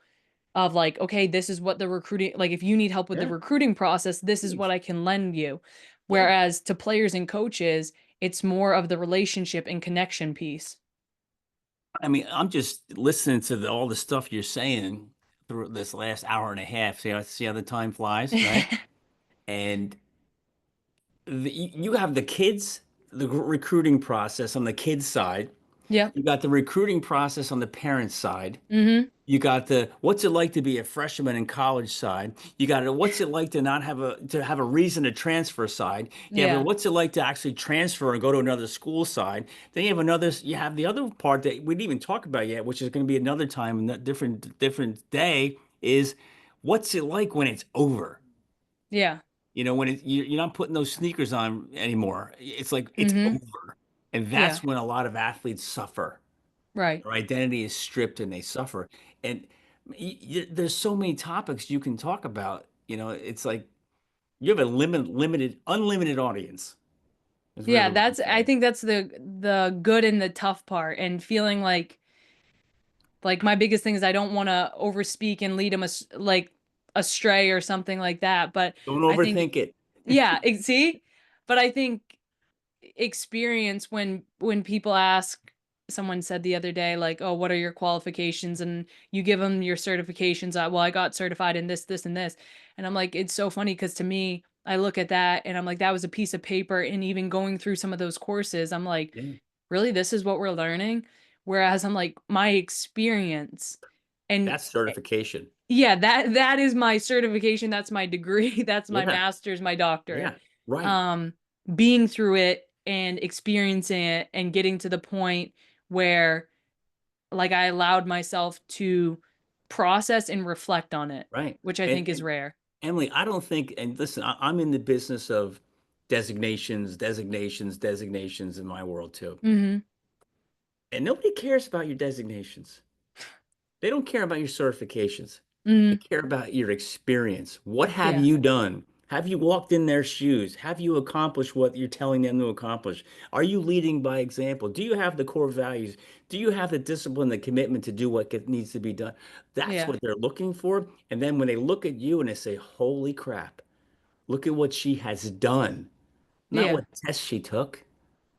of like, okay, this is what the recruiting, like if you need help with the Yeah. recruiting process, this is what Please. I can lend you. Yeah. Whereas to players and coaches, it's more of the relationship and connection piece. I mean, I'm just listening to all the stuff you're saying through this last hour and a half. See how the time flies, right? And you have the kids, the recruiting process on the kids side. Yep. You got the recruiting process on the parents side. Mm-hmm. You got the what's it like to be a freshman in college side. You got it. What's it like to not have a reason to transfer side. You have the Yeah. what's it like to actually transfer and go to another school side. Then you have the other part that we didn't even talk about yet, which is going to be another time and different day is what's it like when it's over? Yeah. When you're not putting those sneakers on anymore. It's like it's Mm-hmm. over. And Yeah. that's when a lot of athletes suffer. Right. Their identity is stripped and they suffer. And there's so many topics you can talk about. It's like you have a unlimited audience, is Yeah, really what I'm that's I saying. think that's the good and the tough part and feeling like my biggest thing is I don't want to overspeak and lead them like astray or something like that, but Don't I think overthink it. yeah, see? But I think experience when people ask, someone said the other day like, oh, what are your qualifications, and you give them your certifications. Well, I got certified in this and this. And I'm like, it's so funny because to me, I look at that and I'm like, that was a piece of paper. And even going through some of those courses, I'm like, Yeah, really, this is what we're learning? Whereas I'm like, my experience and that's certification. yeah, that is my certification, that's my degree, that's my Yeah, master's, my doctorate. yeah, right, Um, being through it and experiencing it and getting to the point where like I allowed myself to process and reflect on it, right. which I And, think is and rare. Emily, I don't think, and listen, I'm in the business of designations in my world too. Mhm. And nobody cares about your designations. They don't care about your certifications. They Mhm. care about your experience. What have Yeah. you done? Have you walked in their shoes? Have you accomplished what you're telling them to accomplish? Are you leading by example? Do you have the core values? Do you have the discipline, the commitment to do what needs to be done? That's Yeah. what they're looking for. And then when they look at you and they say, holy crap, look at what she has done, not Yeah. what test she took.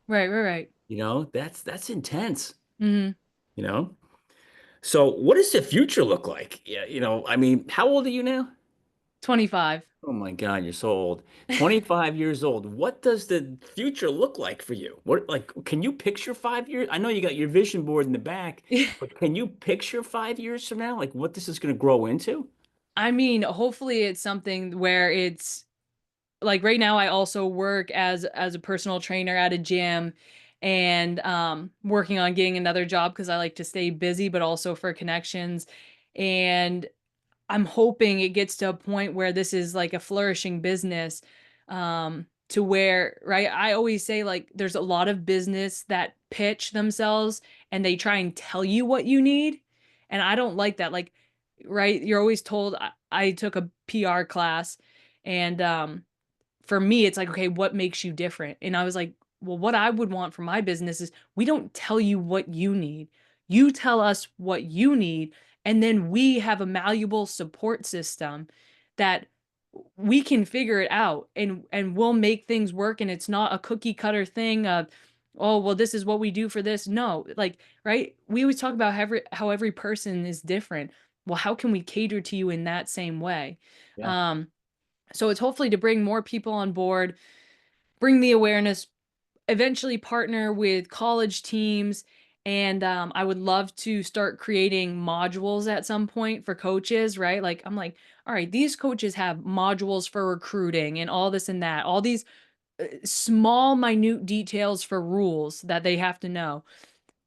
Right, right, right. That's intense, Mhm. you know? So what does the future look like? Yeah, I mean, how old are you now? 25. Oh my God, you're so old. 25 years old. What does the future look like for you? Can you picture 5 years? I know you got your vision board in the back, but can you picture 5 years from now? Like what this is going to grow into? I mean, hopefully it's something where it's like right now I also work as a personal trainer at a gym and working on getting another job because I like to stay busy but also for connections. And I'm hoping it gets to a point where this is like a flourishing business, to where, right? I always say like there's a lot of business that pitch themselves and they try and tell you what you need. And I don't like that. Like, right? You're always told I took a PR class and for me, it's like, okay, what makes you different? And I was like, well, what I would want for my business is we don't tell you what you need. You tell us what you need. And then we have a malleable support system that we can figure it out and we'll make things work. And it's not a cookie cutter thing of, oh, well, this is what we do for this. No, like, right. We always talk about how every person is different. Well, how can we cater to you in that same way? Yeah. Um, so it's hopefully to bring more people on board, bring the awareness, eventually partner with college teams And I would love to start creating modules at some point for coaches, right? Like, I'm like, all right, these coaches have modules for recruiting and all this and that, all these small, minute details for rules that they have to know,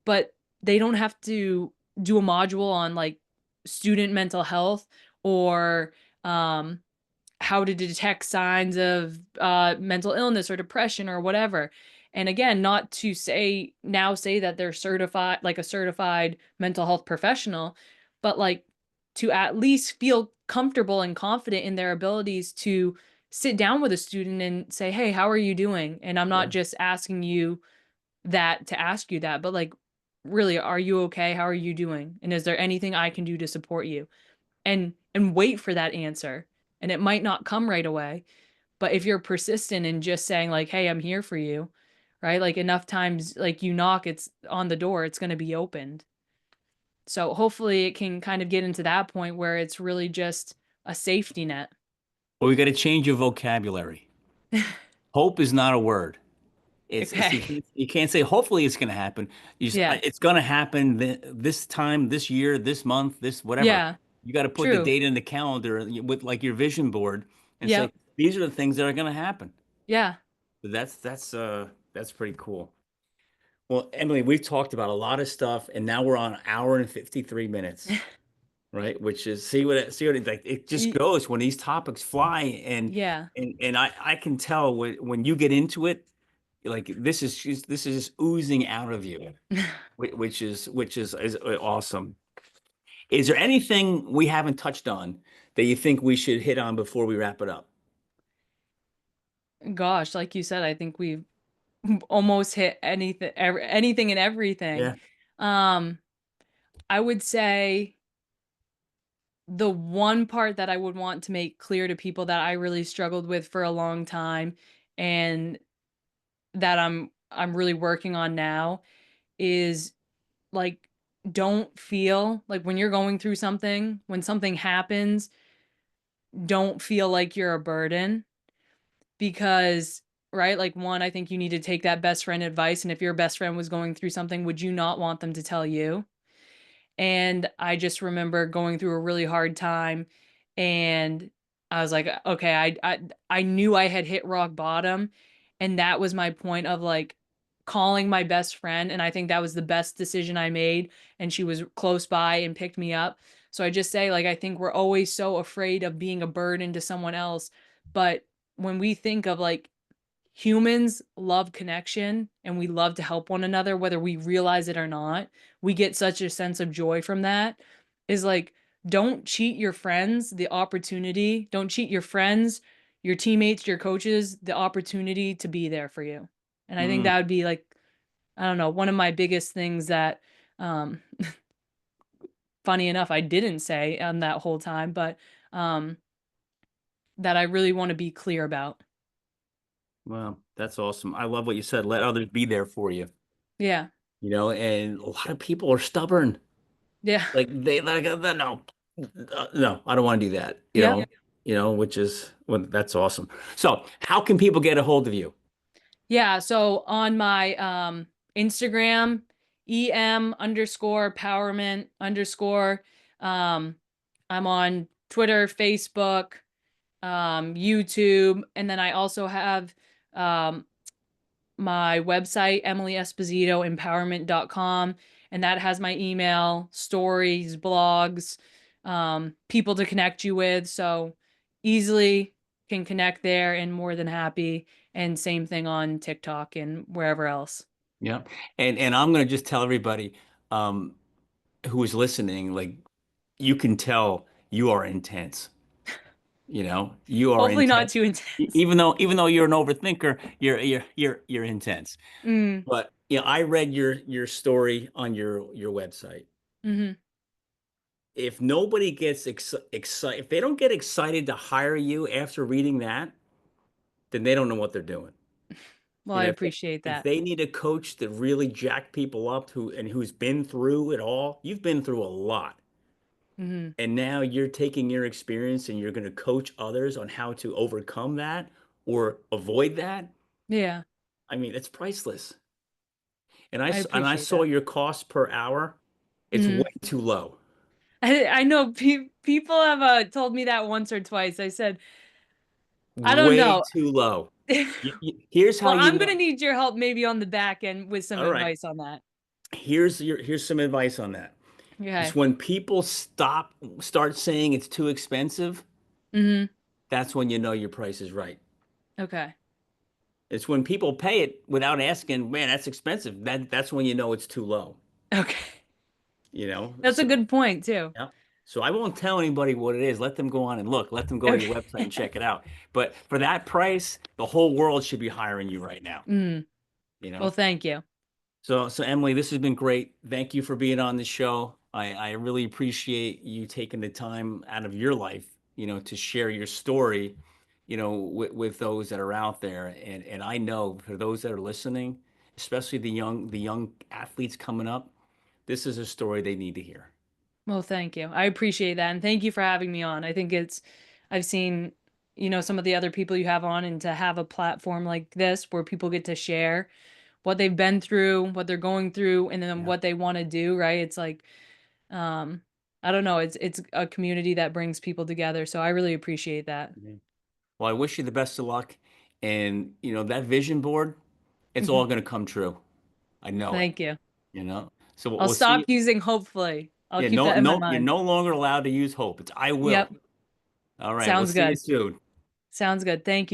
but they don't have to do a module on like student mental health or um, how to detect signs of mental illness or depression or whatever. And again, not to say that they're certified, like a certified mental health professional, but like to at least feel comfortable and confident in their abilities to sit down with a student and say, "Hey, how are you doing?" And I'm not Yeah. just asking you that to ask you that, but like, really, are you okay? How are you doing? And is there anything I can do to support you? And wait for that answer. And it might not come right away, but if you're persistent in just saying like, "Hey, I'm here for you," right? Like enough times like you knock, it's on the door, it's going to be opened. So hopefully it can kind of get into that point where it's really just a safety net. Well, we got to change your vocabulary. Hope is not a word. It's Okay. you can't say hopefully it's going to happen. Yeah. It's going to happen this time, this year, this month, this whatever. Yeah. You got to put the True. date in the calendar with like your vision board and say Yep. these are the things that are going to happen. Yeah. That's pretty cool. Well, Emily, we've talked about a lot of stuff, and now we're on an hour and 53 minutes, right? Which is like it just Y- goes when these topics fly, and Yeah. I can tell when you get into it, like this is just oozing out of you, which is awesome. Is there anything we haven't touched on that you think we should hit on before we wrap it up? Gosh, like you said, I think we've almost hit anything and everything. Yeah. Um, I would say the one part that I would want to make clear to people that I really struggled with for a long time and that I'm really working on now is like don't feel like when you're going through something, when something happens, don't feel like you're a burden because right? Like one, I think you need to take that best friend advice and if your best friend was going through something, would you not want them to tell you? And I just remember going through a really hard time and I was like, okay, I knew I had hit rock bottom and that was my point of like calling my best friend and I think that was the best decision I made and she was close by and picked me up. So I just say like I think we're always so afraid of being a burden to someone else, but when we think of like humans love connection and we love to help one another whether we realize it or not, we get such a sense of joy from that is like don't cheat your friends the opportunity, don't cheat your friends, your teammates, your coaches the opportunity to be there for you. And I think Mm, that would be like I don't know, one of my biggest things that um funny enough I didn't say on that whole time, but um that I really want to be clear about. well, that's awesome. I love what you said. Let others be there for you. Yeah. And a lot of people are stubborn. Yeah. Like they like no, no, I don't want to do that. Yep. Which is well, that's awesome. So, how can people get a hold of you? Yeah, so on my Instagram, EM underscore empowerment underscore. Um, I'm on Twitter, Facebook, YouTube, and then I also have um, my website, emilyespositoempowerment.com, and that has my email, stories, blogs, people to connect you with. So easily can connect there and more than happy. And same thing on TikTok and wherever else. Yeah. And I'm gonna just tell everybody um who is listening, like you can tell you are intense. You are Hopefully not intense. too intense. Even though you're an overthinker, you're intense. Mm, But I read your story on your website. hmm. If nobody gets excited, if they don't get excited to hire you after reading that, then they don't know what they're doing. Well, You I know, appreciate if that. they need a coach to really jack people up who's been through it all, you've been through a lot. Hmm. And now you're taking your experience and you're going to coach others on how to overcome that or avoid that. Yeah. I mean, it's priceless. I And I appreciate saw that. your cost per hour. It's way Hmm. too low. I know people have told me that once or twice. I said, I don't Way know. too low. Here's how Well, you I'm gonna know. need your help maybe on the back end with some All right. advice on that. Here's some advice on that. It's Okay. when people start saying it's too expensive, Hmm. that's when you know your price is right. Okay. It's when people pay it without asking, man, that's expensive. That's when you know it's too low, Okay. you know? That's a good point too. Yeah. So I won't tell anybody what it is. Let them go on and look. Let them go to your Okay. website and check it out. But for that price, the whole world should be hiring you right now, Mm. you Well, know? thank you. So Emily, this has been great. Thank you for being on the show. I really appreciate you taking the time out of your life, to share your story, with those that are out there. And I know for those that are listening, especially the young athletes coming up, this is a story they need to hear. Well, thank you. I appreciate that. And thank you for having me on. I think I've seen, some of the other people you have on, and to have a platform like this where people get to share what they've been through, what they're going through, and then Yeah. what they want to do, right? It's like, um, I don't know, it's a community that brings people together. So I really appreciate that. Yeah. Well, I wish you the best of luck. And, that vision board, it's Mhm. all going to come true. I know it, Thank you. you know? So we'll I'll we'll see. stop using hopefully. I'll Yeah, keep no, that in my no, you're mind. no longer allowed to use hope. It's I will. Yep. All right, we'll Sounds see you good. soon. Sounds good. Thank you.